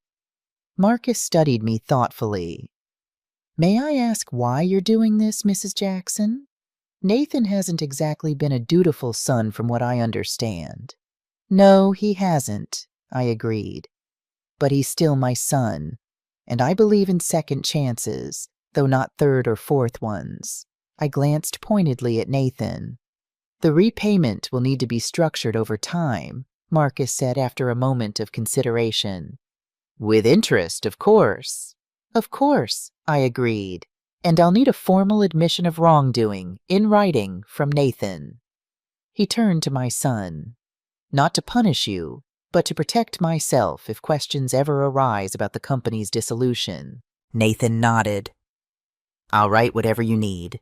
Marcus studied me thoughtfully. "May I ask why you're doing this, Mrs. Jackson? Nathan hasn't exactly been a dutiful son from what I understand." "No, he hasn't," I agreed. "But he's still my son, and I believe in second chances, though not third or fourth ones." I glanced pointedly at Nathan. "The repayment will need to be structured over time," Marcus said after a moment of consideration. "With interest, of course." "Of course," I agreed. "And I'll need a formal admission of wrongdoing, in writing, from Nathan." He turned to my son. "Not to punish you, but to protect myself if questions ever arise about the company's dissolution." Nathan nodded. "I'll write whatever you need."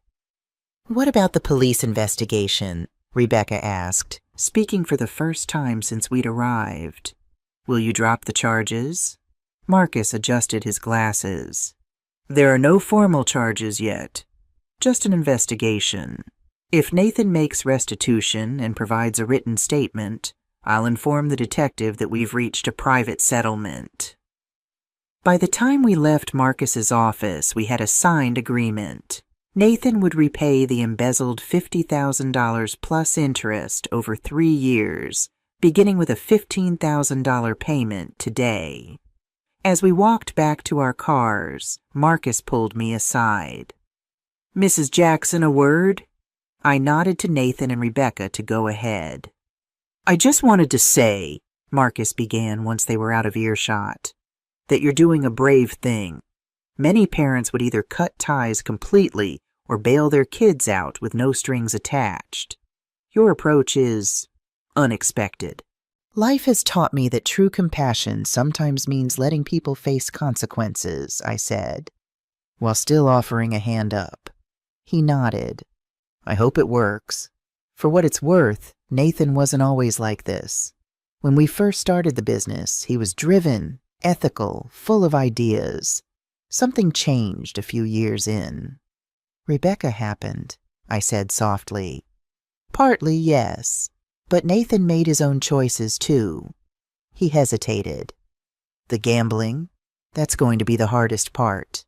"What about the police investigation?" Rebecca asked, speaking for the first time since we'd arrived. "Will you drop the charges?" Marcus adjusted his glasses. "There are no formal charges yet, just an investigation. If Nathan makes restitution and provides a written statement, I'll inform the detective that we've reached a private settlement." By the time we left Marcus's office, we had a signed agreement. Nathan would repay the embezzled $50,000 plus interest over 3 years, beginning with a $15,000 payment today. As we walked back to our cars, Marcus pulled me aside. "Mrs. Jackson, a word?" I nodded to Nathan and Rebecca to go ahead. "I just wanted to say," Marcus began once they were out of earshot, "that you're doing a brave thing. Many parents would either cut ties completely or bail their kids out with no strings attached. Your approach is unexpected." "Life has taught me that true compassion sometimes means letting people face consequences," I said, while still offering a hand up. He nodded. "I hope it works. For what it's worth, Nathan wasn't always like this. When we first started the business, he was driven, ethical, full of ideas. Something changed a few years in." "Rebecca happened," I said softly. "Partly, yes. But Nathan made his own choices, too." He hesitated. "The gambling? That's going to be the hardest part.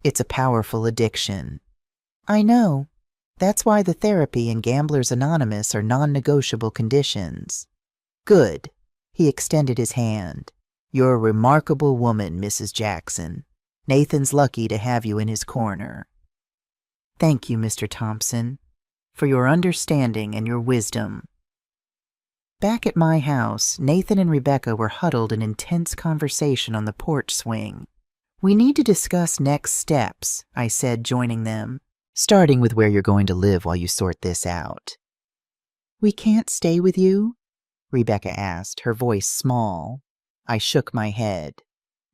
It's a powerful addiction." "I know. That's why the therapy and Gamblers Anonymous are non-negotiable conditions." "Good." He extended his hand. "You're a remarkable woman, Mrs. Jackson. Nathan's lucky to have you in his corner." "Thank you, Mr. Thompson, for your understanding and your wisdom." Back at my house, Nathan and Rebecca were huddled in intense conversation on the porch swing. "We need to discuss next steps," I said, joining them, "starting with where you're going to live while you sort this out." "We can't stay with you?" Rebecca asked, her voice small. I shook my head.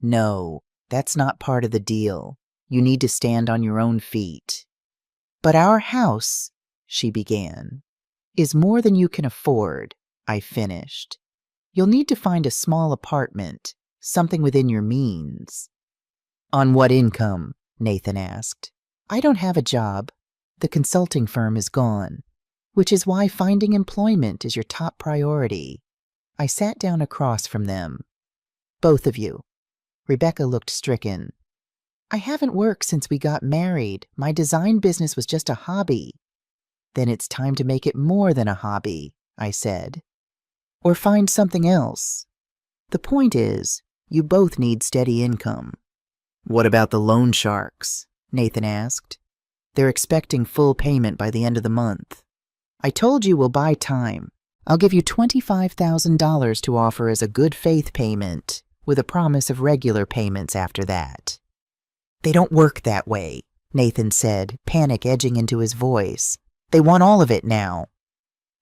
"No, that's not part of the deal. You need to stand on your own feet." "But our house," she began, "is more than you can afford," I finished. "You'll need to find a small apartment, something within your means." "On what income?" Nathan asked. "I don't have a job. The consulting firm is gone, which is why finding employment is your top priority." I sat down across from them. "Both of you." Rebecca looked stricken. "I haven't worked since we got married. My design business was just a hobby." "Then it's time to make it more than a hobby," I said. "Or find something else. The point is, you both need steady income." "What about the loan sharks?" Nathan asked. "They're expecting full payment by the end of the month." "I told you we'll buy time. I'll give you $25,000 to offer as a good faith payment, with a promise of regular payments after that." "They don't work that way," Nathan said, panic edging into his voice. "They want all of it now."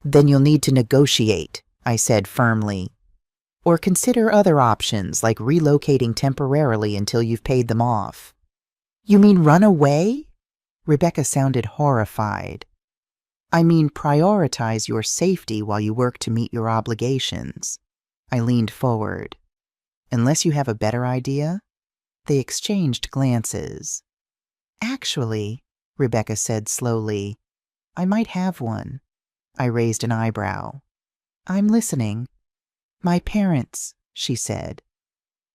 "Then you'll need to negotiate," I said firmly. "Or consider other options, like relocating temporarily until you've paid them off." "You mean run away?" Rebecca sounded horrified. "I mean prioritize your safety while you work to meet your obligations." I leaned forward. "Unless you have a better idea?" They exchanged glances. "Actually," Rebecca said slowly, "I might have one." I raised an eyebrow. "I'm listening." "My parents," she said.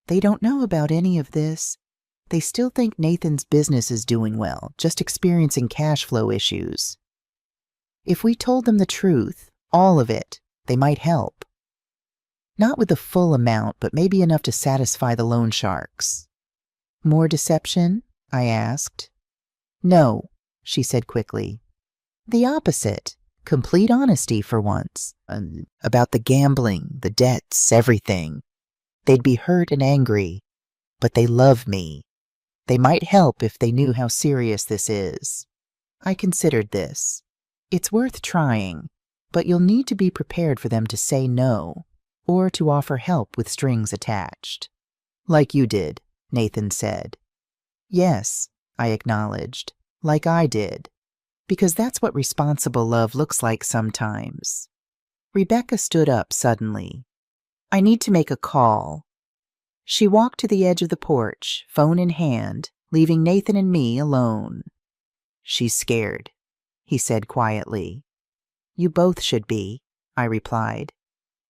"They don't know about any of this. They still think Nathan's business is doing well, just experiencing cash flow issues. If we told them the truth, all of it, they might help. Not with the full amount, but maybe enough to satisfy the loan sharks." "More deception?" I asked. "No," she said quickly. "The opposite. Complete honesty for once. About the gambling, the debts, everything. They'd be hurt and angry, but they love me. They might help if they knew how serious this is." I considered this. It's worth trying, but you'll need to be prepared for them to say no, or to offer help with strings attached. "Like you did," Nathan said. "Yes," I acknowledged, "like I did. Because that's what responsible love looks like sometimes." Rebecca stood up suddenly. "I need to make a call." She walked to the edge of the porch, phone in hand, leaving Nathan and me alone. "She's scared," he said quietly. "You both should be," I replied.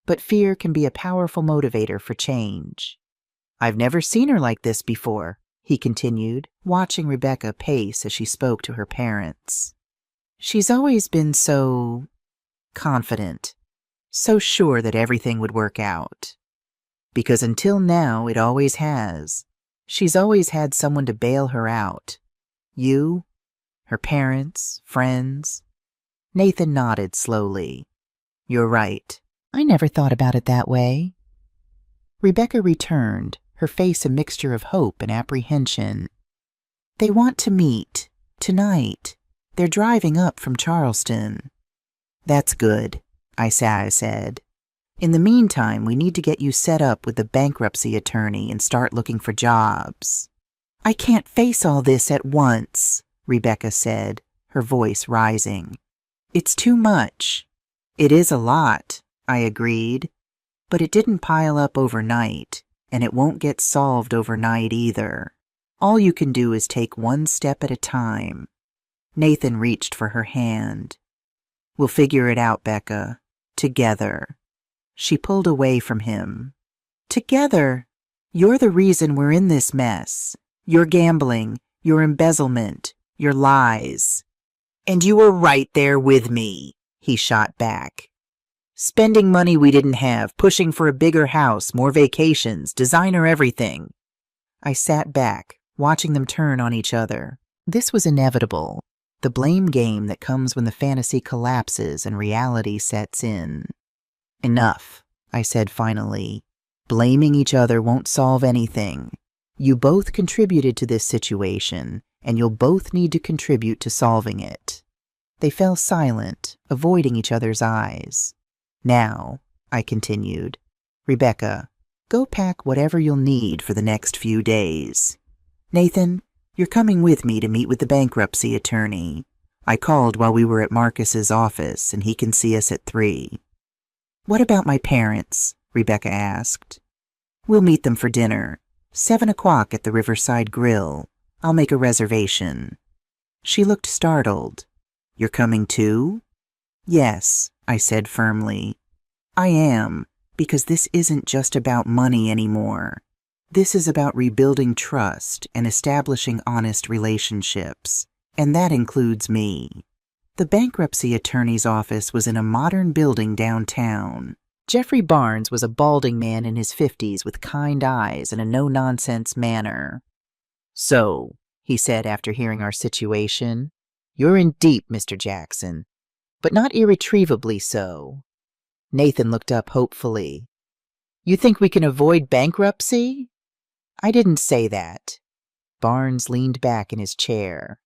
"But fear can be a powerful motivator for change." I've never seen her like this before, he continued, watching Rebecca pace as she spoke to her parents. She's always been so confident, so sure that everything would work out. Because until now, it always has. She's always had someone to bail her out. You, her parents, friends. Nathan nodded slowly. You're right. I never thought about it that way. Rebecca returned, her face a mixture of hope and apprehension. They want to meet, tonight. They're driving up from Charleston. That's good, I said. In the meantime, we need to get you set up with the bankruptcy attorney and start looking for jobs. I can't face all this at once, Rebecca said, her voice rising. It's too much. It is a lot, I agreed, but it didn't pile up overnight, and it won't get solved overnight either. All you can do is take one step at a time. Nathan reached for her hand. We'll figure it out, Becca. Together. She pulled away from him. Together? You're the reason we're in this mess. Your gambling, your embezzlement, your lies. And you were right there with me, he shot back. Spending money we didn't have, pushing for a bigger house, more vacations, designer everything. I sat back, watching them turn on each other. This was inevitable, the blame game that comes when the fantasy collapses and reality sets in. Enough, I said finally. Blaming each other won't solve anything. You both contributed to this situation, and you'll both need to contribute to solving it. They fell silent, avoiding each other's eyes. Now, I continued, Rebecca, go pack whatever you'll need for the next few days. Nathan, you're coming with me to meet with the bankruptcy attorney. I called while we were at Marcus's office, and he can see us at 3. What about my parents? Rebecca asked. We'll meet them for dinner. 7 o'clock at the Riverside Grill. I'll make a reservation. She looked startled. You're coming too? Yes, I said firmly. I am, because this isn't just about money anymore. This is about rebuilding trust and establishing honest relationships, and that includes me. The bankruptcy attorney's office was in a modern building downtown. Jeffrey Barnes was a balding man in his 50s with kind eyes and a no-nonsense manner. So, he said after hearing our situation, you're in deep, Mr. Jackson, but not irretrievably so. Nathan looked up hopefully. You think we can avoid bankruptcy? I didn't say that. Barnes leaned back in his chair.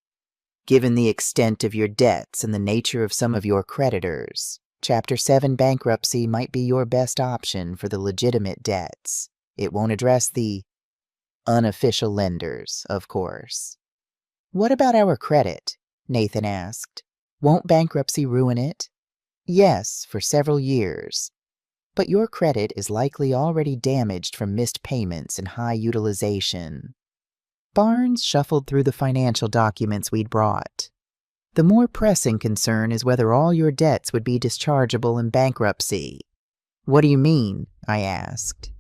Given the extent of your debts and the nature of some of your creditors, Chapter 7 bankruptcy might be your best option for the legitimate debts. It won't address the unofficial lenders, of course. What about our credit? Nathan asked. Won't bankruptcy ruin it? Yes, for several years. But your credit is likely already damaged from missed payments and high utilization. Barnes shuffled through the financial documents we'd brought. The more pressing concern is whether all your debts would be dischargeable in bankruptcy. What do you mean? I asked.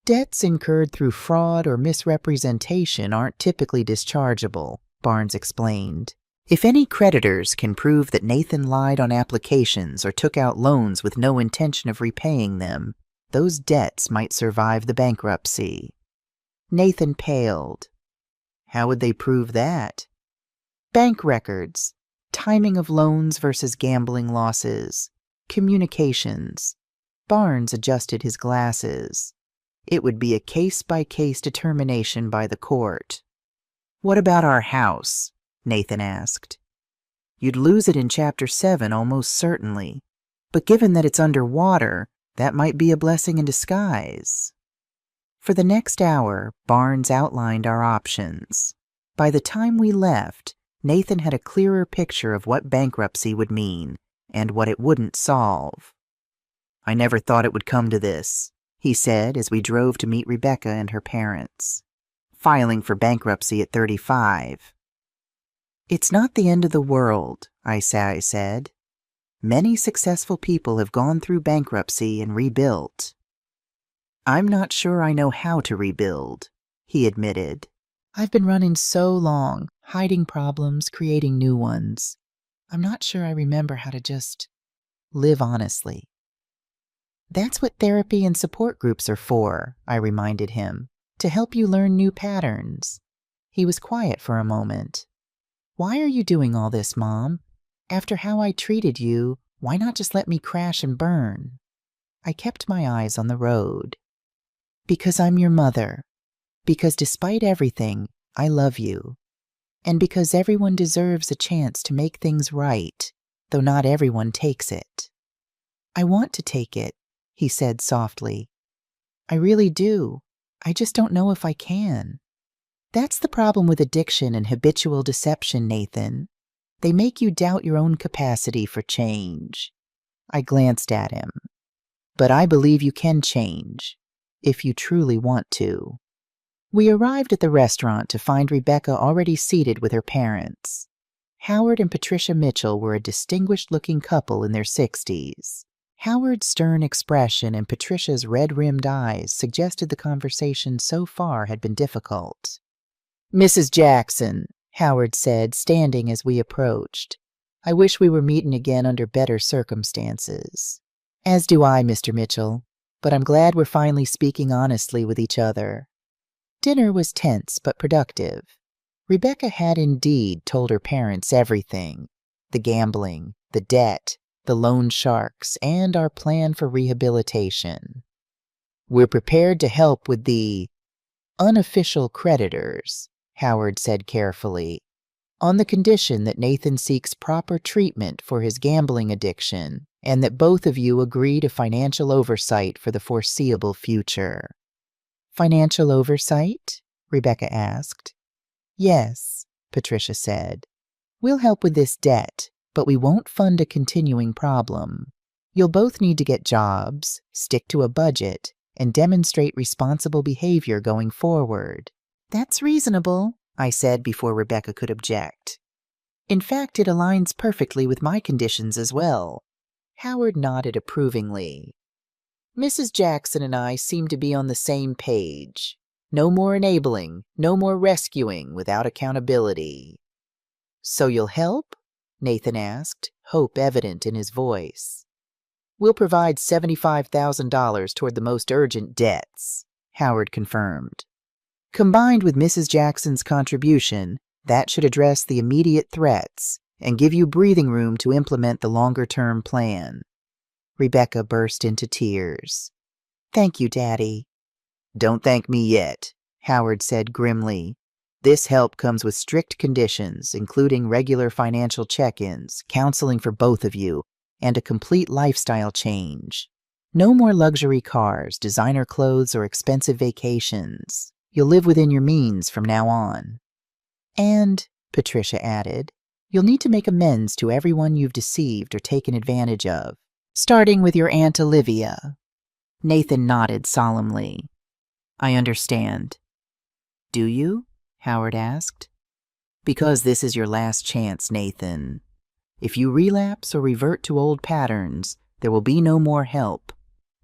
Debts incurred through fraud or misrepresentation aren't typically dischargeable, Barnes explained. If any creditors can prove that Nathan lied on applications or took out loans with no intention of repaying them, those debts might survive the bankruptcy. Nathan paled. How would they prove that? Bank records, timing of loans versus gambling losses, communications. Barnes adjusted his glasses. It would be a case-by-case determination by the court. What about our house? Nathan asked. You'd lose it in Chapter 7 almost certainly, but given that it's underwater, that might be a blessing in disguise. For the next hour, Barnes outlined our options. By the time we left, Nathan had a clearer picture of what bankruptcy would mean and what it wouldn't solve. I never thought it would come to this, he said as we drove to meet Rebecca and her parents. Filing for bankruptcy at 35. It's not the end of the world, I said. Many successful people have gone through bankruptcy and rebuilt. I'm not sure I know how to rebuild, he admitted. I've been running so long, hiding problems, creating new ones. I'm not sure I remember how to just live honestly. That's what therapy and support groups are for, I reminded him, to help you learn new patterns. He was quiet for a moment. Why are you doing all this, Mom? After how I treated you, why not just let me crash and burn? I kept my eyes on the road. Because I'm your mother. Because despite everything, I love you. And because everyone deserves a chance to make things right, though not everyone takes it. I want to take it, he said softly. I really do. I just don't know if I can. That's the problem with addiction and habitual deception, Nathan. They make you doubt your own capacity for change. I glanced at him. But I believe you can change, if you truly want to. We arrived at the restaurant to find Rebecca already seated with her parents. Howard and Patricia Mitchell were a distinguished-looking couple in their 60s. Howard's stern expression and Patricia's red-rimmed eyes suggested the conversation so far had been difficult. Mrs. Jackson, Howard said, standing as we approached. I wish we were meeting again under better circumstances. As do I, Mr. Mitchell, but I'm glad we're finally speaking honestly with each other. Dinner was tense but productive. Rebecca had indeed told her parents everything. The gambling, the debt, the loan sharks, and our plan for rehabilitation. We're prepared to help with the unofficial creditors, Howard said carefully, on the condition that Nathan seeks proper treatment for his gambling addiction and that both of you agree to financial oversight for the foreseeable future. Financial oversight? Rebecca asked. Yes, Patricia said. We'll help with this debt, but we won't fund a continuing problem. You'll both need to get jobs, stick to a budget, and demonstrate responsible behavior going forward. That's reasonable, I said before Rebecca could object. In fact, it aligns perfectly with my conditions as well. Howard nodded approvingly. Mrs. Jackson and I seem to be on the same page. No more enabling, no more rescuing without accountability. So you'll help? Nathan asked, hope evident in his voice. We'll provide $75,000 toward the most urgent debts, Howard confirmed. Combined with Mrs. Jackson's contribution, that should address the immediate threats and give you breathing room to implement the longer-term plan. Rebecca burst into tears. Thank you, Daddy. Don't thank me yet, Howard said grimly. This help comes with strict conditions, including regular financial check-ins, counseling for both of you, and a complete lifestyle change. No more luxury cars, designer clothes, or expensive vacations. You'll live within your means from now on. And, Patricia added, you'll need to make amends to everyone you've deceived or taken advantage of, starting with your Aunt Olivia. Nathan nodded solemnly. I understand. Do you? Howard asked. Because this is your last chance, Nathan. If you relapse or revert to old patterns, there will be no more help,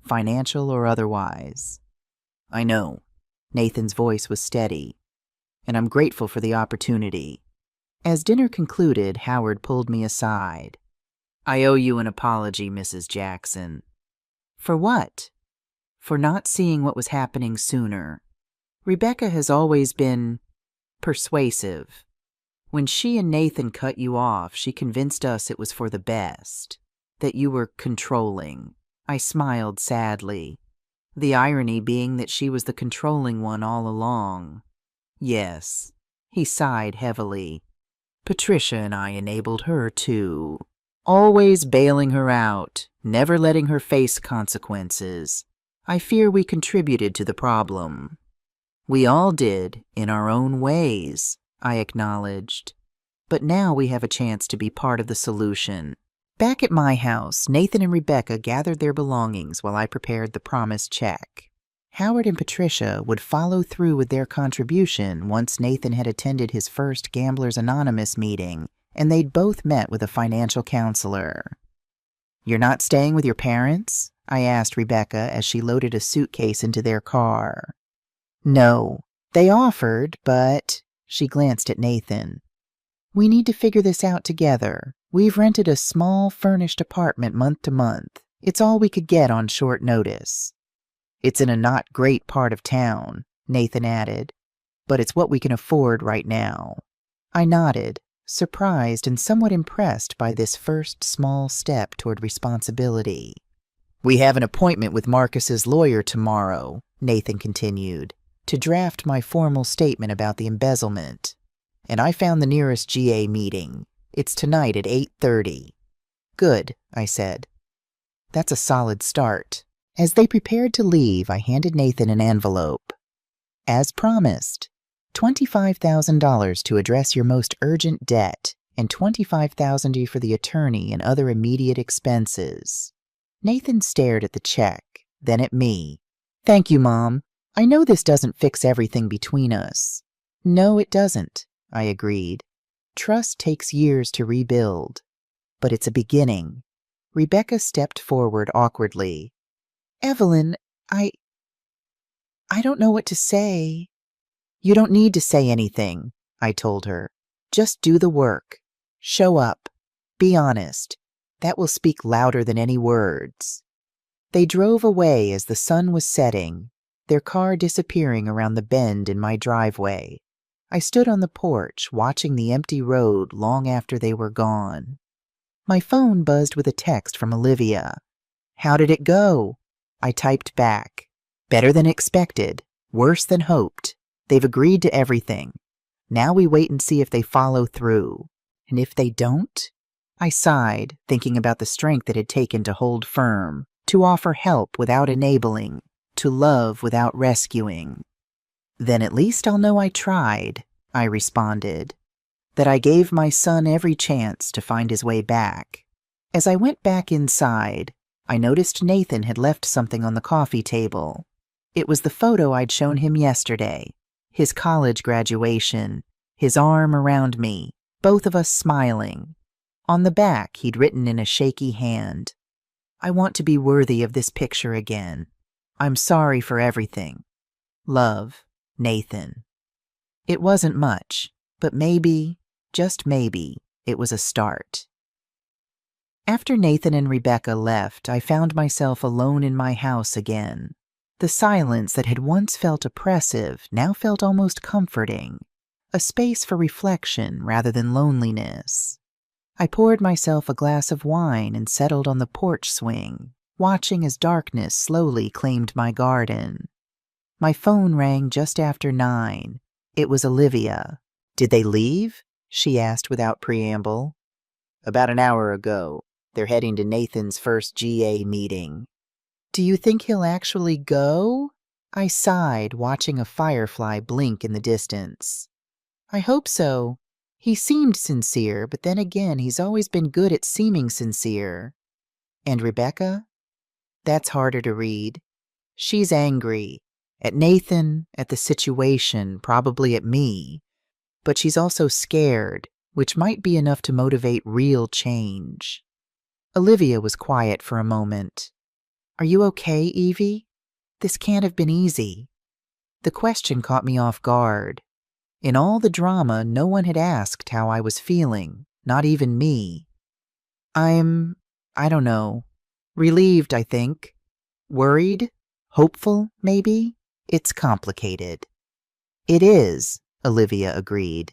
financial or otherwise. I know. Nathan's voice was steady, and I'm grateful for the opportunity. As dinner concluded, Howard pulled me aside. I owe you an apology, Mrs. Jackson. For what? For not seeing what was happening sooner. Rebecca has always been persuasive. When she and Nathan cut you off, she convinced us it was for the best, that you were controlling. I smiled sadly, the irony being that she was the controlling one all along. Yes, he sighed heavily. Patricia and I enabled her too, always bailing her out, never letting her face consequences. I fear we contributed to the problem. We all did, in our own ways, I acknowledged. But now we have a chance to be part of the solution. Back at my house, Nathan and Rebecca gathered their belongings while I prepared the promised check. Howard and Patricia would follow through with their contribution once Nathan had attended his first Gamblers Anonymous meeting, and they'd both met with a financial counselor. You're not staying with your parents? I asked Rebecca as she loaded a suitcase into their car. No, they offered, but she glanced at Nathan. We need to figure this out together. We've rented a small furnished apartment month to month. It's all we could get on short notice. It's in a not great part of town, Nathan added, but it's what we can afford right now. I nodded, surprised and somewhat impressed by this first small step toward responsibility. We have an appointment with Marcus's lawyer tomorrow, Nathan continued, to draft my formal statement about the embezzlement. And I found the nearest GA meeting. It's tonight at 8:30. Good, I said. That's a solid start. As they prepared to leave, I handed Nathan an envelope. As promised, $25,000 to address your most urgent debt and $25,000 for the attorney and other immediate expenses. Nathan stared at the check, then at me. Thank you, Mom. I know this doesn't fix everything between us. No, it doesn't, I agreed. Trust takes years to rebuild, but it's a beginning. Rebecca stepped forward awkwardly. Evelyn, I don't know what to say. You don't need to say anything, I told her. Just do the work. Show up. Be honest. That will speak louder than any words. They drove away as the sun was setting, their car disappearing around the bend in my driveway. I stood on the porch, watching the empty road long after they were gone. My phone buzzed with a text from Olivia. How did it go? I typed back. Better than expected. Worse than hoped. They've agreed to everything. Now we wait and see if they follow through. And if they don't? I sighed, thinking about the strength it had taken to hold firm, to offer help without enabling, to love without rescuing. Then at least I'll know I tried, I responded. That I gave my son every chance to find his way back. As I went back inside, I noticed Nathan had left something on the coffee table. It was the photo I'd shown him yesterday, his college graduation, his arm around me, both of us smiling. On the back, he'd written in a shaky hand, I want to be worthy of this picture again. I'm sorry for everything. Love, Nathan. It wasn't much, but maybe, just maybe, it was a start. After Nathan and Rebecca left, I found myself alone in my house again. The silence that had once felt oppressive now felt almost comforting, a space for reflection rather than loneliness. I poured myself a glass of wine and settled on the porch swing, watching as darkness slowly claimed my garden. My phone rang just after 9. It was Olivia. Did they leave? She asked without preamble. About an hour ago. They're heading to Nathan's first GA meeting. Do you think he'll actually go? I sighed, watching a firefly blink in the distance. I hope so. He seemed sincere, but then again, he's always been good at seeming sincere. And Rebecca? That's harder to read. She's angry. At Nathan, at the situation, probably at me. But she's also scared, which might be enough to motivate real change. Olivia was quiet for a moment. Are you okay, Evie? This can't have been easy. The question caught me off guard. In all the drama, no one had asked how I was feeling, not even me. I don't know, relieved, I think. Worried? Hopeful, maybe? It's complicated. It is, Olivia agreed.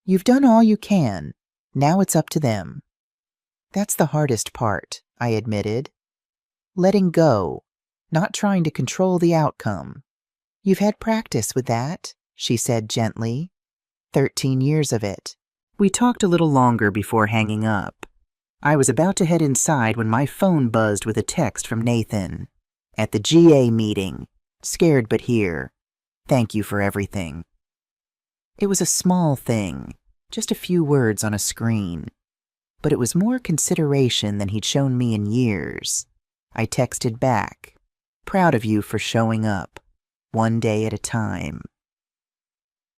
You've done all you can. Now it's up to them. That's the hardest part, I admitted. Letting go, not trying to control the outcome. You've had practice with that, she said gently. 13 years of it. We talked a little longer before hanging up. I was about to head inside when my phone buzzed with a text from Nathan. At the GA meeting. Scared but here. Thank you for everything. It was a small thing, just a few words on a screen. But it was more consideration than he'd shown me in years. I texted back, proud of you for showing up, one day at a time.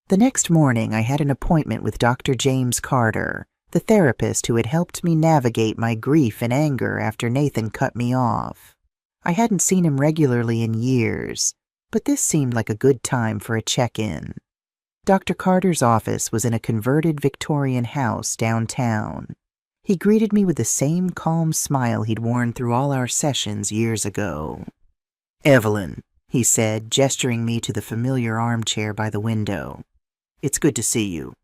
The next morning, I had an appointment with Dr. James Carter, the therapist who had helped me navigate my grief and anger after Nathan cut me off. I hadn't seen him regularly in years, but this seemed like a good time for a check-in. Dr. Carter's office was in a converted Victorian house downtown. He greeted me with the same calm smile he'd worn through all our sessions years ago. "Evelyn," he said, gesturing me to the familiar armchair by the window. "It's good to see you."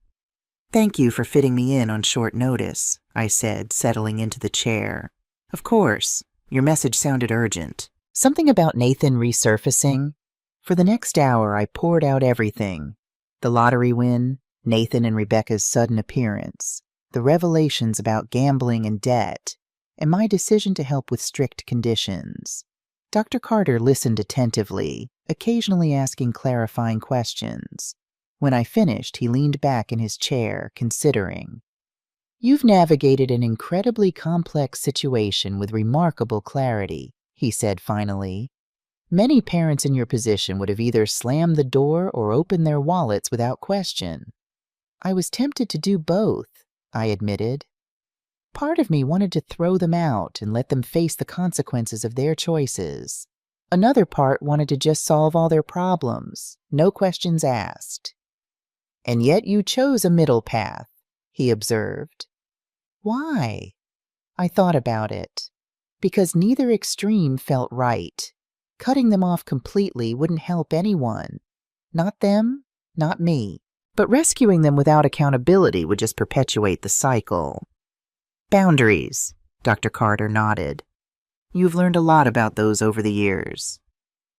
"Thank you for fitting me in on short notice," I said, settling into the chair. "Of course. Your message sounded urgent." Something about Nathan resurfacing? For the next hour, I poured out everything. The lottery win, Nathan and Rebecca's sudden appearance, the revelations about gambling and debt, and my decision to help with strict conditions. Dr. Carter listened attentively, occasionally asking clarifying questions. When I finished, he leaned back in his chair, considering. "You've navigated an incredibly complex situation with remarkable clarity," he said finally. "Many parents in your position would have either slammed the door or opened their wallets without question." "I was tempted to do both," I admitted. Part of me wanted to throw them out and let them face the consequences of their choices. Another part wanted to just solve all their problems, no questions asked. "And yet you chose a middle path," he observed. "Why?" I thought about it. Because neither extreme felt right. Cutting them off completely wouldn't help anyone. Not them, not me. But rescuing them without accountability would just perpetuate the cycle. "Boundaries," Dr. Carter nodded. "You've learned a lot about those over the years."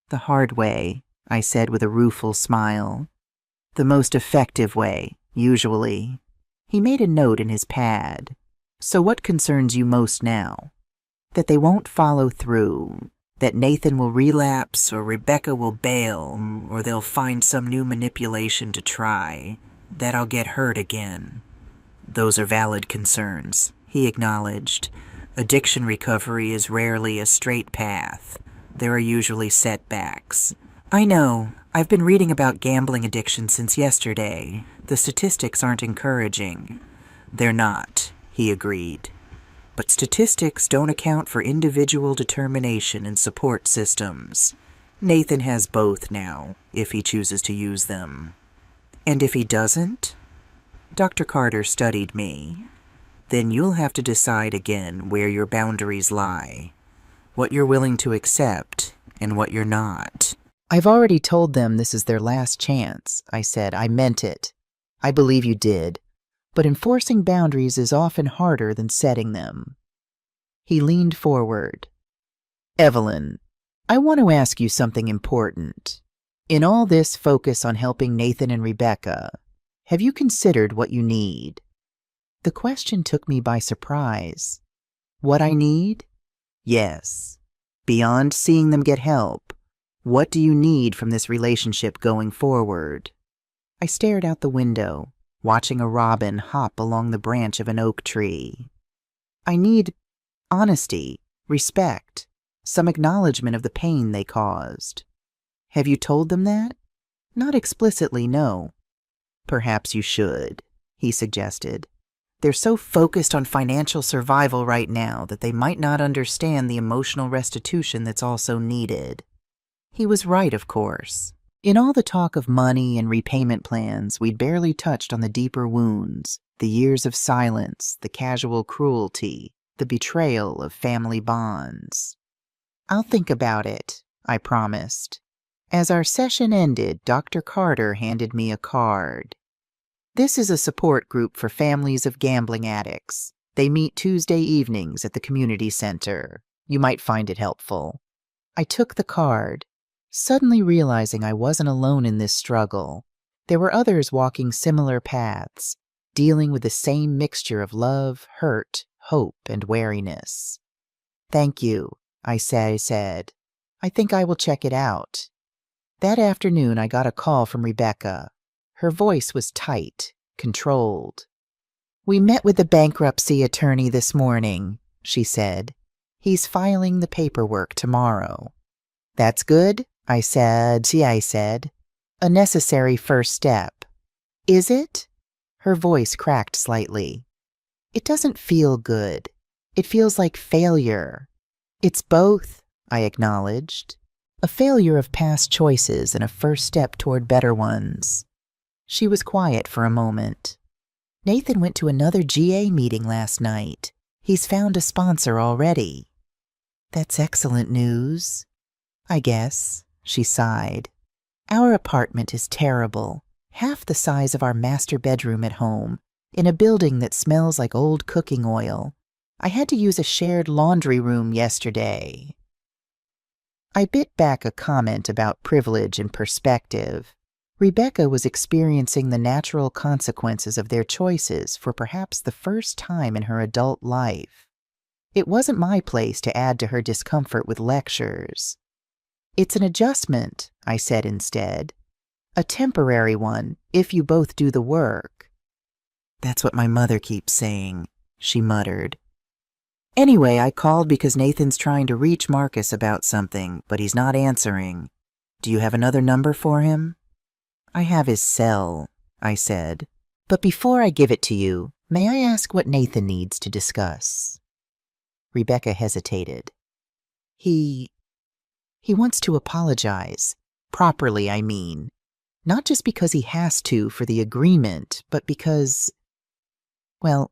"The hard way," I said with a rueful smile. "The most effective way, usually." He made a note in his pad. "So what concerns you most now?" "That they won't follow through. That Nathan will relapse, or Rebecca will bail, or they'll find some new manipulation to try. That I'll get hurt again." "Those are valid concerns," he acknowledged. "Addiction recovery is rarely a straight path. There are usually setbacks." "I know. I've been reading about gambling addiction since yesterday. The statistics aren't encouraging." "They're not," he agreed. "But statistics don't account for individual determination and support systems. Nathan has both now, if he chooses to use them." "And if he doesn't?" Dr. Carter studied me. "Then you'll have to decide again where your boundaries lie. What you're willing to accept and what you're not." "I've already told them this is their last chance," I said. "I meant it." "I believe you did. But enforcing boundaries is often harder than setting them." He leaned forward. "Evelyn, I want to ask you something important. In all this focus on helping Nathan and Rebecca, have you considered what you need?" The question took me by surprise. "What I need?" "Yes. Beyond seeing them get help, what do you need from this relationship going forward?" I stared out the window, watching a robin hop along the branch of an oak tree. "I need honesty, respect, some acknowledgement of the pain they caused." "Have you told them that?" "Not explicitly, no." "Perhaps you should," he suggested. "They're so focused on financial survival right now that they might not understand the emotional restitution that's also needed." He was right, of course. In all the talk of money and repayment plans, we'd barely touched on the deeper wounds, the years of silence, the casual cruelty, the betrayal of family bonds. "I'll think about it," I promised. As our session ended, Dr. Carter handed me a card. "This is a support group for families of gambling addicts. They meet Tuesday evenings at the community center. You might find it helpful." I took the card, suddenly realizing I wasn't alone in this struggle. There were others walking similar paths, dealing with the same mixture of love, hurt, hope, and wariness. "Thank you," I said. "I think I will check it out." That afternoon, I got a call from Rebecca. Her voice was tight, controlled. "We met with the bankruptcy attorney this morning," she said. "He's filing the paperwork tomorrow." "That's good," I said. "A necessary first step." "Is it?" Her voice cracked slightly. "It doesn't feel good. It feels like failure." "It's both," I acknowledged. A failure of past choices and a first step toward better ones. She was quiet for a moment. Nathan went to another GA meeting last night. He's found a sponsor already. That's excellent news. I guess, she sighed. Our apartment is terrible, half the size of our master bedroom at home, in a building that smells like old cooking oil. I had to use a shared laundry room yesterday. I bit back a comment about privilege and perspective. Rebecca was experiencing the natural consequences of their choices for perhaps the first time in her adult life. It wasn't my place to add to her discomfort with lectures. It's an adjustment, I said instead. A temporary one, if you both do the work. That's what my mother keeps saying, she muttered. Anyway, I called because Nathan's trying to reach Marcus about something, but he's not answering. Do you have another number for him? I have his cell, I said. But before I give it to you, may I ask what Nathan needs to discuss? Rebecca hesitated. He wants to apologize. Properly, I mean. Not just because he has to for the agreement, but because, well,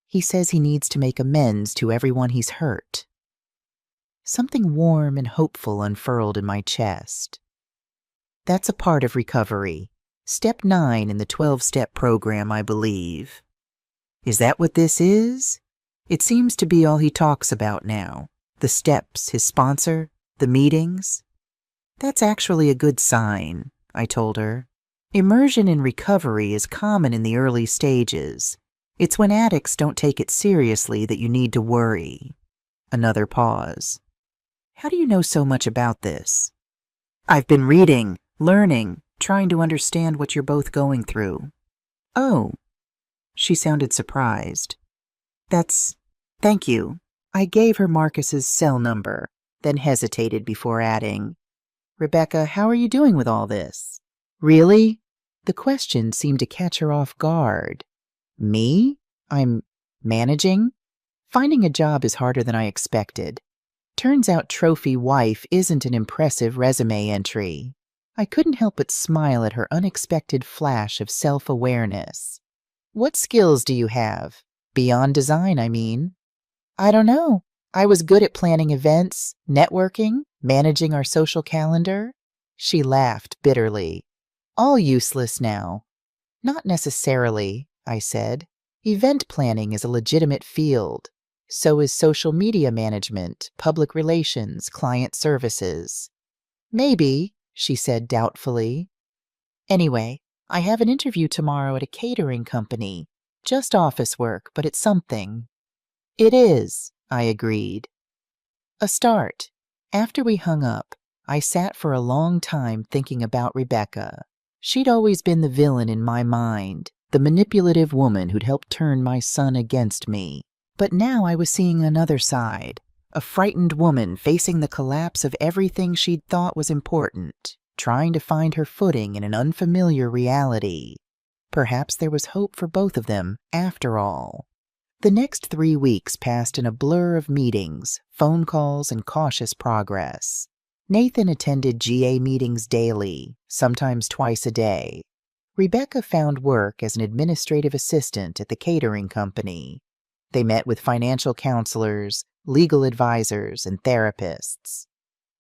he says he needs to make amends to everyone he's hurt. Something warm and hopeful unfurled in my chest. That's a part of recovery. Step 9 in the 12-step program, I believe. Is that what this is? It seems to be all he talks about now. The steps, his sponsor, the meetings. That's actually a good sign, I told her. Immersion in recovery is common in the early stages. It's when addicts don't take it seriously that you need to worry. Another pause. How do you know so much about this? I've been reading, learning, trying to understand what you're both going through. Oh. She sounded surprised. Thank you. I gave her Marcus's cell number, then hesitated before adding, Rebecca, how are you doing with all this? Really? The question seemed to catch her off guard. Me? I'm managing? Finding a job is harder than I expected. Turns out trophy wife isn't an impressive resume entry. I couldn't help but smile at her unexpected flash of self-awareness. What skills do you have? Beyond design, I mean. I don't know. I was good at planning events, networking, managing our social calendar. She laughed bitterly. All useless now. Not necessarily, I said. Event planning is a legitimate field. So is social media management, public relations, client services. Maybe, she said doubtfully. Anyway, I have an interview tomorrow at a catering company. Just office work, but it's something. It is, I agreed. A start. After we hung up, I sat for a long time thinking about Rebecca. She'd always been the villain in my mind, the manipulative woman who'd helped turn my son against me. But now I was seeing another side, a frightened woman facing the collapse of everything she'd thought was important, trying to find her footing in an unfamiliar reality. Perhaps there was hope for both of them, after all. The next 3 weeks passed in a blur of meetings, phone calls, and cautious progress. Nathan attended GA meetings daily, sometimes twice a day. Rebecca found work as an administrative assistant at the catering company. They met with financial counselors, legal advisors, and therapists.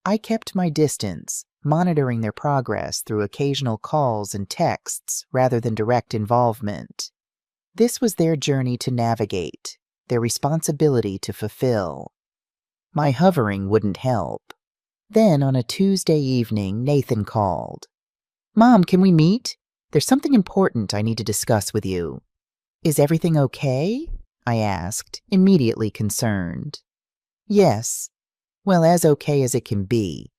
I kept my distance, monitoring their progress through occasional calls and texts rather than direct involvement. This was their journey to navigate, their responsibility to fulfill. My hovering wouldn't help. Then, on a Tuesday evening, Nathan called. Mom, can we meet? There's something important I need to discuss with you. Is everything okay? I asked, immediately concerned. Yes. Well, as okay as it can be.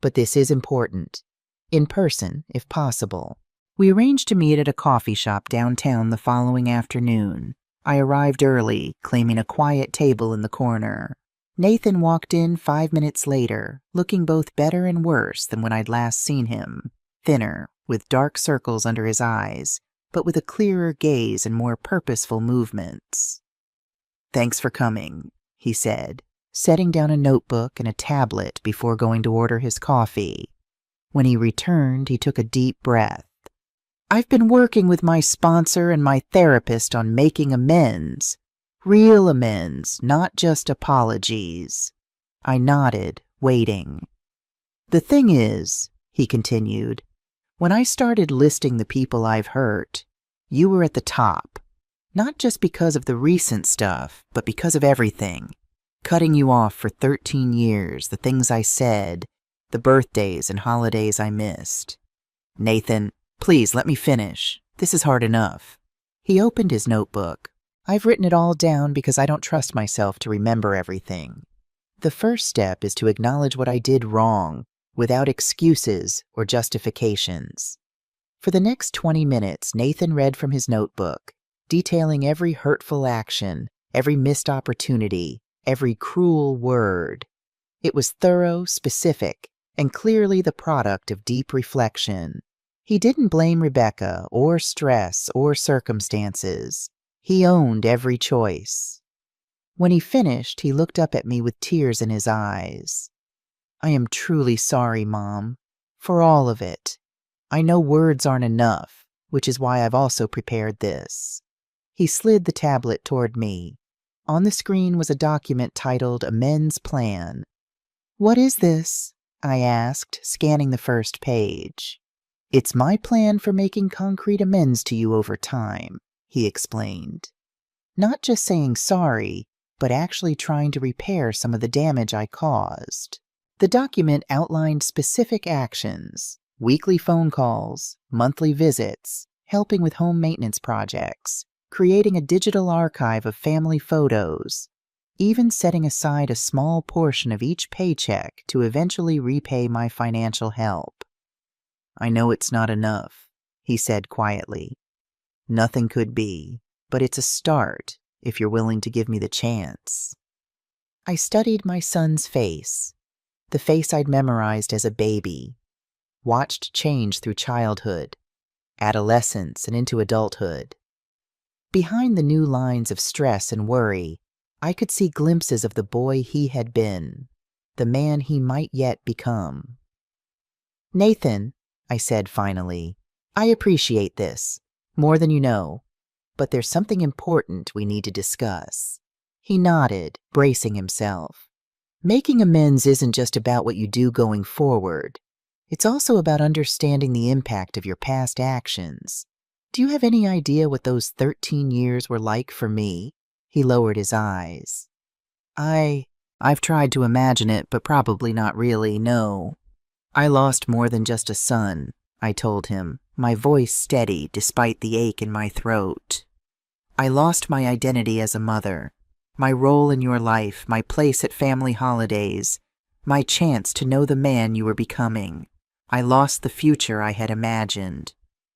But this is important. In person, if possible. We arranged to meet at a coffee shop downtown the following afternoon. I arrived early, claiming a quiet table in the corner. Nathan walked in 5 minutes later, looking both better and worse than when I'd last seen him. Thinner, with dark circles under his eyes, but with a clearer gaze and more purposeful movements. Thanks for coming, he said, setting down a notebook and a tablet before going to order his coffee. When he returned, he took a deep breath. "I've been working with my sponsor and my therapist on making amends. Real amends, not just apologies." I nodded, waiting. "The thing is," he continued, "when I started listing the people I've hurt, you were at the top. Not just because of the recent stuff, but because of everything. Cutting you off for 13 years, the things I said, the birthdays and holidays I missed." "Nathan, please let me finish. This is hard enough." He opened his notebook. "I've written it all down because I don't trust myself to remember everything. The first step is to acknowledge what I did wrong, without excuses or justifications." For the next 20 minutes, Nathan read from his notebook, detailing every hurtful action, every missed opportunity, every cruel word. It was thorough, specific, and clearly the product of deep reflection. He didn't blame Rebecca or stress or circumstances. He owned every choice. When he finished, he looked up at me with tears in his eyes. "I am truly sorry, Mom, for all of it. I know words aren't enough, which is why I've also prepared this." He slid the tablet toward me. On the screen was a document titled Amends Plan. "What is this?" I asked, scanning the first page. "It's my plan for making concrete amends to you over time," he explained. "Not just saying sorry, but actually trying to repair some of the damage I caused." The document outlined specific actions: weekly phone calls, monthly visits, helping with home maintenance projects, creating a digital archive of family photos, even setting aside a small portion of each paycheck to eventually repay my financial help. "I know it's not enough," he said quietly. "Nothing could be, but it's a start if you're willing to give me the chance." I studied my son's face, the face I'd memorized as a baby, watched change through childhood, adolescence, and into adulthood. Behind the new lines of stress and worry, I could see glimpses of the boy he had been, the man he might yet become. "Nathan," I said finally, "I appreciate this, more than you know, but there's something important we need to discuss." He nodded, bracing himself. "Making amends isn't just about what you do going forward. It's also about understanding the impact of your past actions. Do you have any idea what those 13 years were like for me?" He lowered his eyes. I've tried to imagine it, but probably not really, no. "I lost more than just a son," I told him, my voice steady despite the ache in my throat. "I lost my identity as a mother, my role in your life, my place at family holidays, my chance to know the man you were becoming. I lost the future I had imagined,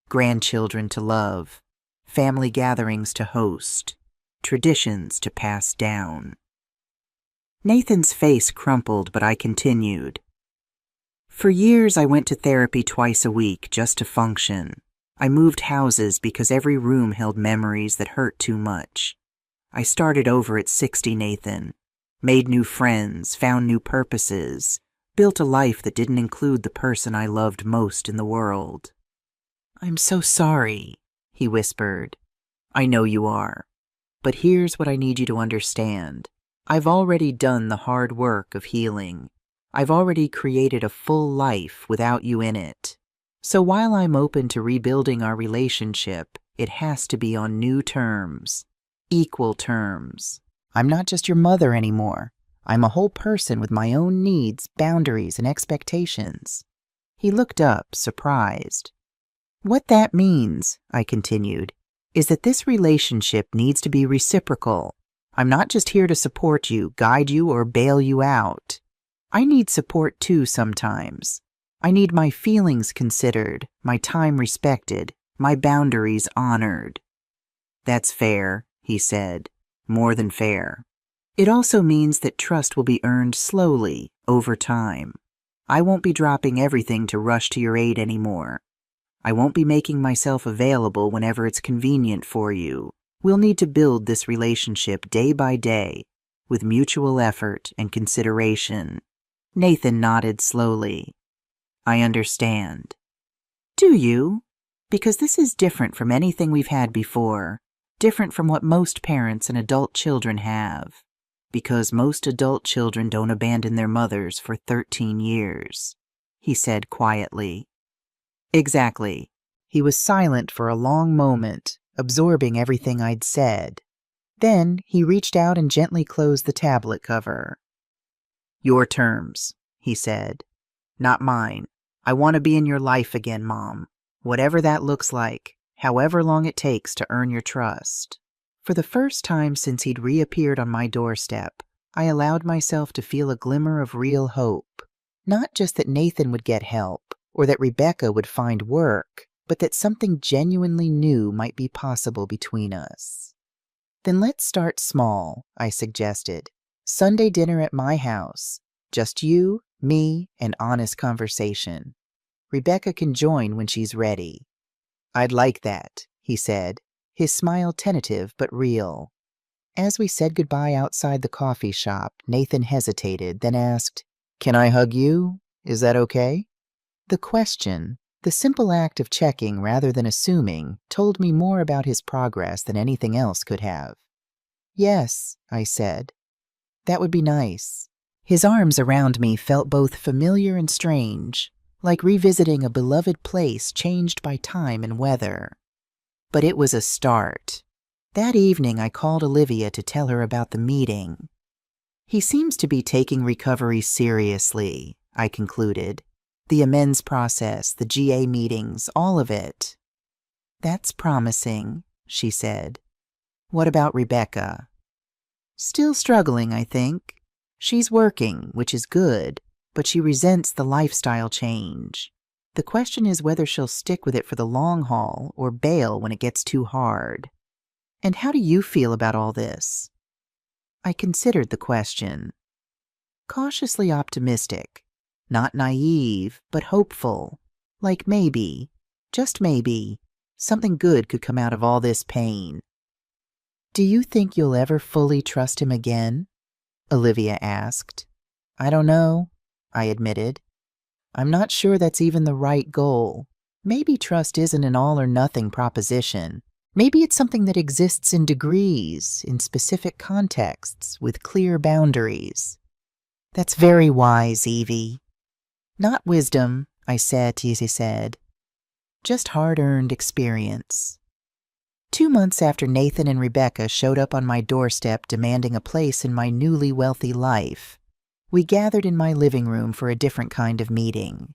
grandchildren to love, family gatherings to host, traditions to pass down." Nathan's face crumpled, but I continued. "For years I went to therapy twice a week just to function. I moved houses because every room held memories that hurt too much. I started over at 60, Nathan. Made new friends, found new purposes, built a life that didn't include the person I loved most in the world." "I'm so sorry," he whispered. "I know you are. But here's what I need you to understand. I've already done the hard work of healing. I've already created a full life without you in it. So while I'm open to rebuilding our relationship, it has to be on new terms, equal terms. I'm not just your mother anymore. I'm a whole person with my own needs, boundaries, and expectations." He looked up, surprised. "What that means," I continued, "is that this relationship needs to be reciprocal. I'm not just here to support you, guide you, or bail you out. I need support too sometimes. I need my feelings considered, my time respected, my boundaries honored." "That's fair," he said. "More than fair. It also means that trust will be earned slowly, over time. I won't be dropping everything to rush to your aid anymore. I won't be making myself available whenever it's convenient for you. We'll need to build this relationship day by day, with mutual effort and consideration. Nathan nodded slowly. I understand. Do you? Because this is different from anything we've had before, different from what most parents and adult children have. Because most adult children don't abandon their mothers for 13 years, he said quietly. Exactly. He was silent for a long moment, absorbing everything I'd said. Then he reached out and gently closed the tablet cover. Your terms, he said. Not mine. I want to be in your life again, Mom. Whatever that looks like, however long it takes to earn your trust. For the first time since he'd reappeared on my doorstep, I allowed myself to feel a glimmer of real hope. Not just that Nathan would get help, or that Rebecca would find work, but that something genuinely new might be possible between us. Then let's start small, I suggested. Sunday dinner at my house. Just you, me, and honest conversation. Rebecca can join when she's ready. I'd like that, he said, his smile tentative but real. As we said goodbye outside the coffee shop, Nathan hesitated, then asked, Can I hug you? Is that okay? The question, the simple act of checking rather than assuming, told me more about his progress than anything else could have. Yes, I said. That would be nice. His arms around me felt both familiar and strange, like revisiting a beloved place changed by time and weather. But it was a start. That evening I called Olivia to tell her about the meeting. He seems to be taking recovery seriously, I concluded. The amends process, the GA meetings, all of it. That's promising, she said. What about Rebecca? Still struggling, I think. She's working, which is good, but she resents the lifestyle change. The question is whether she'll stick with it for the long haul or bail when it gets too hard. And how do you feel about all this? I considered the question. Cautiously optimistic. Not naive, but hopeful. Like maybe, just maybe, something good could come out of all this pain. Do you think you'll ever fully trust him again? Olivia asked. I don't know, I admitted. I'm not sure that's even the right goal. Maybe trust isn't an all-or-nothing proposition. Maybe it's something that exists in degrees, in specific contexts, with clear boundaries. That's very wise, Evie. Not wisdom, I said, as he said. Just hard-earned experience. 2 months after Nathan and Rebecca showed up on my doorstep demanding a place in my newly wealthy life, we gathered in my living room for a different kind of meeting.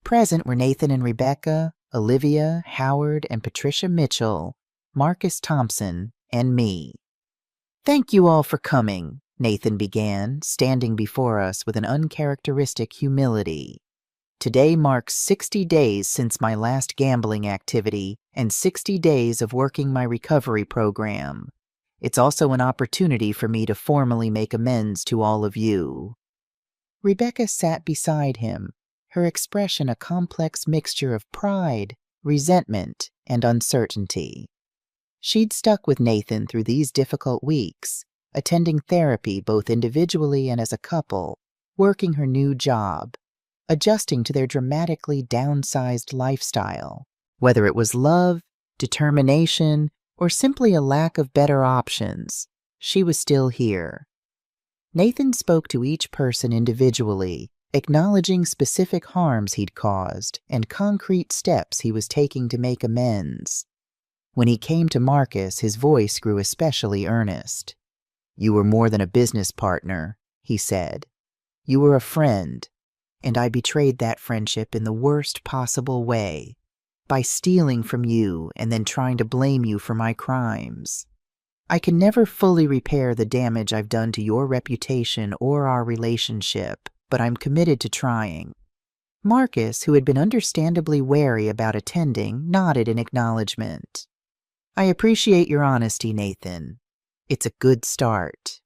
Present were Nathan and Rebecca, Olivia, Howard, and Patricia Mitchell, Marcus Thompson, and me. Thank you all for coming, Nathan began, standing before us with an uncharacteristic humility. Today marks 60 days since my last gambling activity and 60 days of working my recovery program. It's also an opportunity for me to formally make amends to all of you. Rebecca sat beside him, her expression a complex mixture of pride, resentment, and uncertainty. She'd stuck with Nathan through these difficult weeks, attending therapy both individually and as a couple, working her new job, adjusting to their dramatically downsized lifestyle. Whether it was love, determination, or simply a lack of better options, she was still here. Nathan spoke to each person individually, acknowledging specific harms he'd caused and concrete steps he was taking to make amends. When he came to Marcus, his voice grew especially earnest. You were more than a business partner, he said. You were a friend, and I betrayed that friendship in the worst possible way, by stealing from you and then trying to blame you for my crimes. I can never fully repair the damage I've done to your reputation or our relationship, but I'm committed to trying. Marcus, who had been understandably wary about attending, nodded in acknowledgement. I appreciate your honesty, Nathan. It's a good start.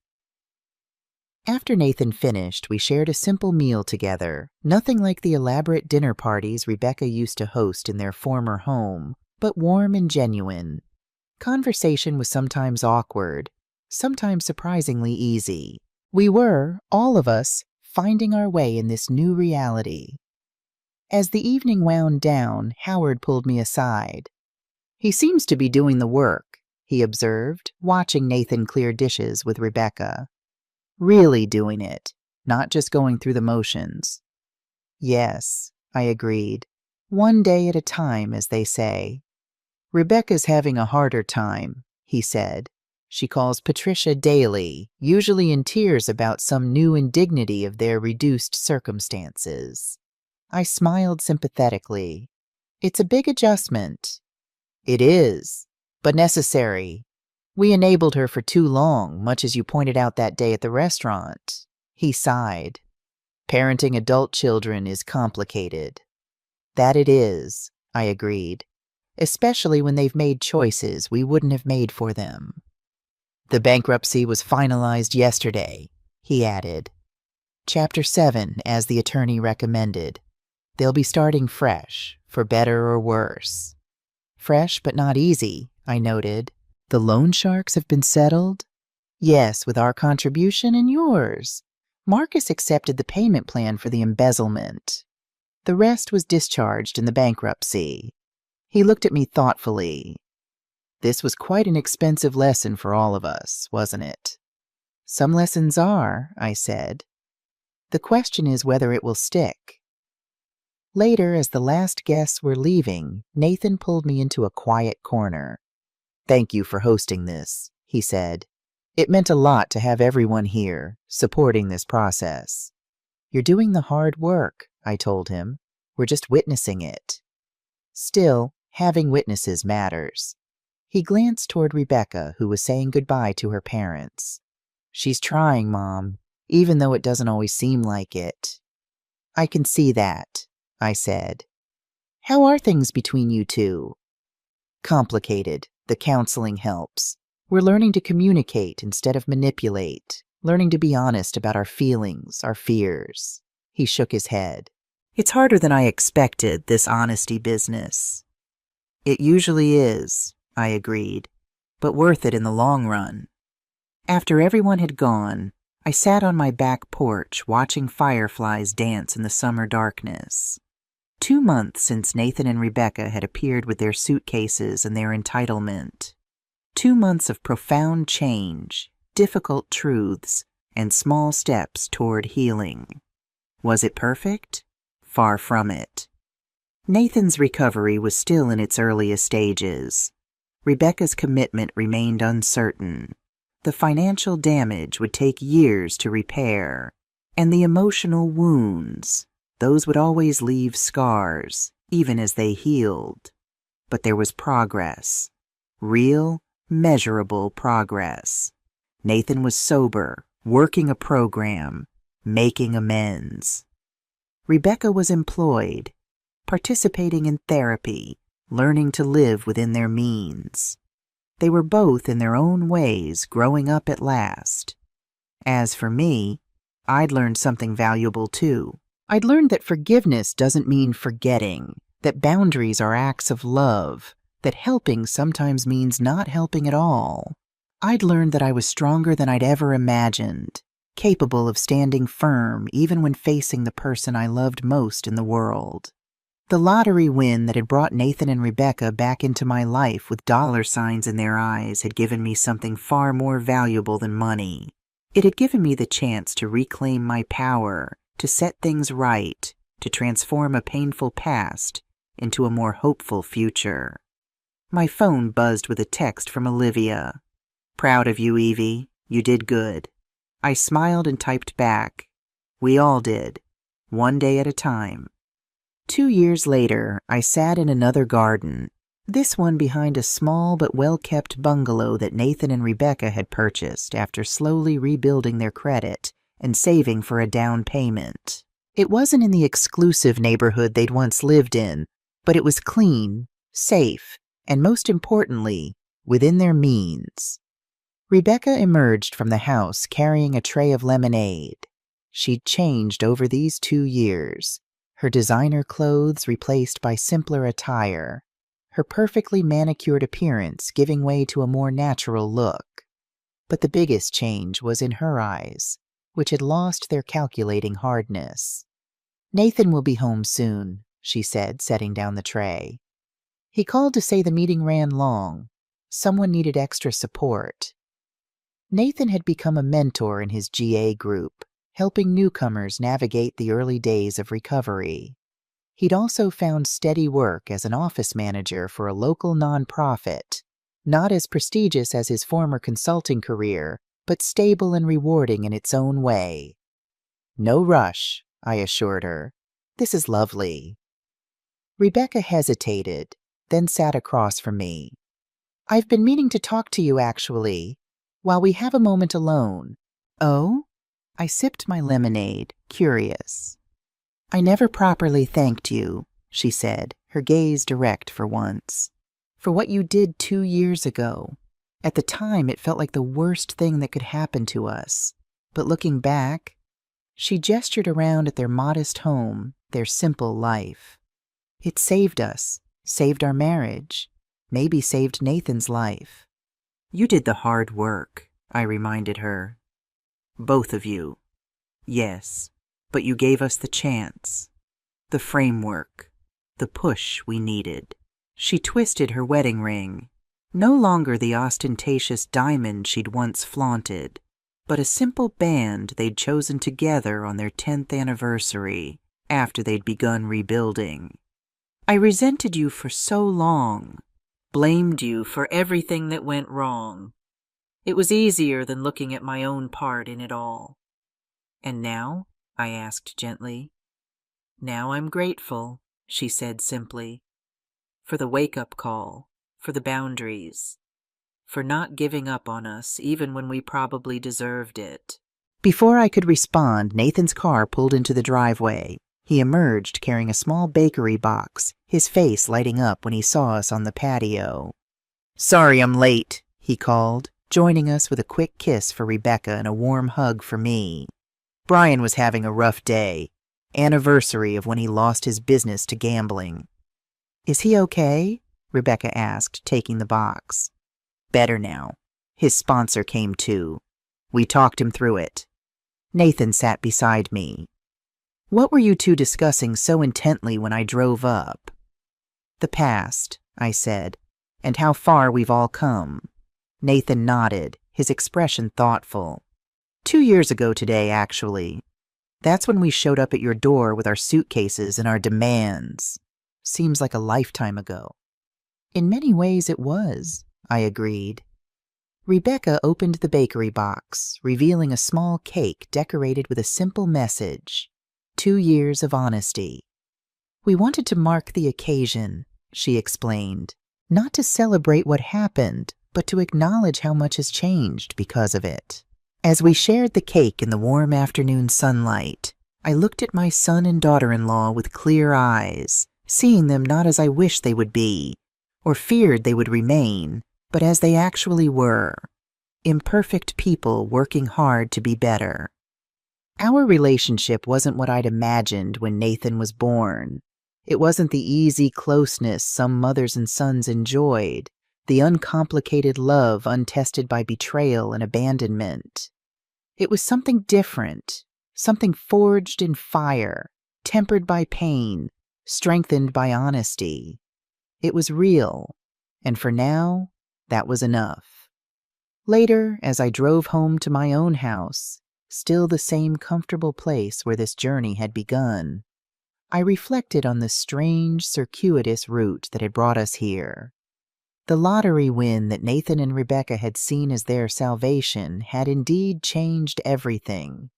After Nathan finished, we shared a simple meal together, nothing like the elaborate dinner parties Rebecca used to host in their former home, but warm and genuine. Conversation was sometimes awkward, sometimes surprisingly easy. We were, all of us, finding our way in this new reality. As the evening wound down, Howard pulled me aside. "He seems to be doing the work," he observed, watching Nathan clear dishes with Rebecca. "Really doing it, not just going through the motions." "Yes," I agreed. "One day at a time, as they say." "Rebecca's having a harder time," he said. "She calls Patricia daily, usually in tears about some new indignity of their reduced circumstances." I smiled sympathetically. "It's a big adjustment." "It is, but necessary. We enabled her for too long, much as you pointed out that day at the restaurant." He sighed. "Parenting adult children is complicated." "That it is," I agreed, "especially when they've made choices we wouldn't have made for them." "The bankruptcy was finalized yesterday," he added. "Chapter 7, as the attorney recommended. They'll be starting fresh, for better or worse." "Fresh but not easy," I noted. "The loan sharks have been settled?" "Yes, with our contribution and yours. Marcus accepted the payment plan for the embezzlement. The rest was discharged in the bankruptcy." He looked at me thoughtfully. "This was quite an expensive lesson for all of us, wasn't it?" "Some lessons are," I said. "The question is whether it will stick." Later, as the last guests were leaving, Nathan pulled me into a quiet corner. "Thank you for hosting this," he said. "It meant a lot to have everyone here, supporting this process." "You're doing the hard work," I told him. "We're just witnessing it." "Still, having witnesses matters." He glanced toward Rebecca, who was saying goodbye to her parents. "She's trying, Mom, even though it doesn't always seem like it." "I can see that," I said. "How are things between you two?" "Complicated. The counseling helps. We're learning to communicate instead of manipulate, learning to be honest about our feelings, our fears." He shook his head. "It's harder than I expected, this honesty business." "It usually is," I agreed, "but worth it in the long run." After everyone had gone, I sat on my back porch watching fireflies dance in the summer darkness. 2 months since Nathan and Rebecca had appeared with their suitcases and their entitlement. 2 months of profound change, difficult truths, and small steps toward healing. Was it perfect? Far from it. Nathan's recovery was still in its earliest stages. Rebecca's commitment remained uncertain. The financial damage would take years to repair, and the emotional wounds, those would always leave scars, even as they healed. But there was progress. Real, measurable progress. Nathan was sober, working a program, making amends. Rebecca was employed, participating in therapy, learning to live within their means. They were both, in their own ways, growing up at last. As for me, I'd learned something valuable too. I'd learned that forgiveness doesn't mean forgetting, that boundaries are acts of love, that helping sometimes means not helping at all. I'd learned that I was stronger than I'd ever imagined, capable of standing firm even when facing the person I loved most in the world. The lottery win that had brought Nathan and Rebecca back into my life with dollar signs in their eyes had given me something far more valuable than money. It had given me the chance to reclaim my power, to set things right, to transform a painful past into a more hopeful future. My phone buzzed with a text from Olivia. "Proud of you, Evie. You did good." I smiled and typed back. "We all did. One day at a time." 2 years later, I sat in another garden, this one behind a small but well-kept bungalow that Nathan and Rebecca had purchased after slowly rebuilding their credit and saving for a down payment. It wasn't in the exclusive neighborhood they'd once lived in, but it was clean, safe, and most importantly, within their means. Rebecca emerged from the house carrying a tray of lemonade. She'd changed over these 2 years. Her designer clothes replaced by simpler attire, her perfectly manicured appearance giving way to a more natural look. But the biggest change was in her eyes, which had lost their calculating hardness. "Nathan will be home soon," she said, setting down the tray. "He called to say the meeting ran long. Someone needed extra support." Nathan had become a mentor in his GA group, helping newcomers navigate the early days of recovery. He'd also found steady work as an office manager for a local nonprofit, not as prestigious as his former consulting career, but stable and rewarding in its own way. "No rush," I assured her. "This is lovely." Rebecca hesitated, then sat across from me. "I've been meaning to talk to you, actually, while we have a moment alone." "Oh?" I sipped my lemonade, curious. "I never properly thanked you," she said, her gaze direct for once, "for what you did 2 years ago. At the time, it felt like the worst thing that could happen to us. But looking back," she gestured around at their modest home, their simple life. "It saved us, saved our marriage, maybe saved Nathan's life." "You did the hard work," I reminded her. "Both of you. Yes, but you gave us the chance, the framework, the push we needed." She twisted her wedding ring, no longer the ostentatious diamond she'd once flaunted, but a simple band they'd chosen together on their 10th anniversary after they'd begun rebuilding. "I resented you for so long, blamed you for everything that went wrong. It was easier than looking at my own part in it all. And now?" I asked gently. "Now I'm grateful," she said simply, "for the wake-up call, for the boundaries, for not giving up on us even when we probably deserved it." Before I could respond, Nathan's car pulled into the driveway. He emerged carrying a small bakery box, his face lighting up when he saw us on the patio. "Sorry I'm late," he called, joining us with a quick kiss for Rebecca and a warm hug for me. "Brian was having a rough day. Anniversary of when he lost his business to gambling." "Is he okay?" Rebecca asked, taking the box. "Better now. His sponsor came too. We talked him through it." Nathan sat beside me. "What were you two discussing so intently when I drove up?" "The past," I said, "and how far we've all come." Nathan nodded, his expression thoughtful. 2 years ago today, actually. That's when we showed up at your door with our suitcases and our demands. Seems like a lifetime ago." "In many ways it was," I agreed. Rebecca opened the bakery box, revealing a small cake decorated with a simple message: 2 years of honesty. "We wanted to mark the occasion," she explained, "not to celebrate what happened, but to acknowledge how much has changed because of it." As we shared the cake in the warm afternoon sunlight, I looked at my son and daughter-in-law with clear eyes, seeing them not as I wished they would be, or feared they would remain, but as they actually were. Imperfect people working hard to be better. Our relationship wasn't what I'd imagined when Nathan was born. It wasn't the easy closeness some mothers and sons enjoyed, the uncomplicated love untested by betrayal and abandonment. It was something different, something forged in fire, tempered by pain, strengthened by honesty. It was real, and for now, that was enough. Later, as I drove home to my own house, still the same comfortable place where this journey had begun, I reflected on the strange, circuitous route that had brought us here. The lottery win that Nathan and Rebecca had seen as their salvation had indeed changed everything,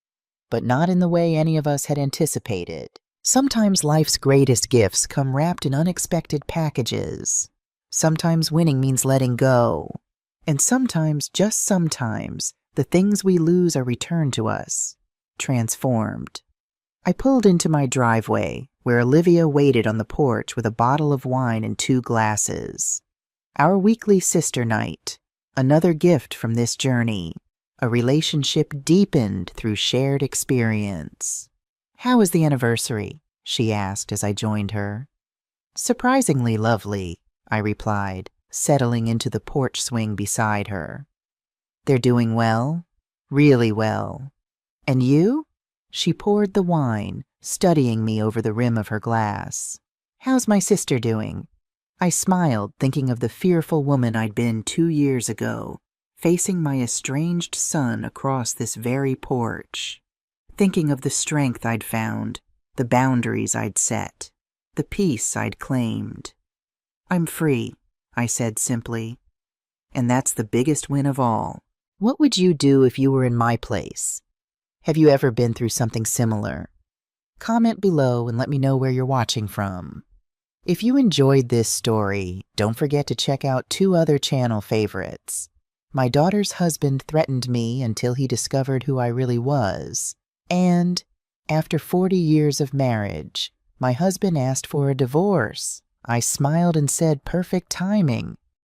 but not in the way any of us had anticipated. Sometimes life's greatest gifts come wrapped in unexpected packages. Sometimes winning means letting go. And sometimes, just sometimes, the things we lose are returned to us, transformed. I pulled into my driveway, where Olivia waited on the porch with a bottle of wine and 2 glasses. Our weekly sister night, another gift from this journey, a relationship deepened through shared experience. "How was the anniversary?" she asked as I joined her. "Surprisingly lovely," I replied, settling into the porch swing beside her. They're doing well, really well. And you? She poured the wine, studying me over the rim of her glass. How's my sister doing? I smiled, thinking of the fearful woman I'd been 2 years ago, facing my estranged son across this very porch. Thinking of the strength I'd found, the boundaries I'd set, the peace I'd claimed. I'm free, I said simply. And that's the biggest win of all. What would you do if you were in my place? Have you ever been through something similar? Comment below and let me know where you're watching from. If you enjoyed this story, don't forget to check out 2 other channel favorites. My daughter's husband threatened me until he discovered who I really was. And after 40 years of marriage, my husband asked for a divorce. I smiled and said perfect timing.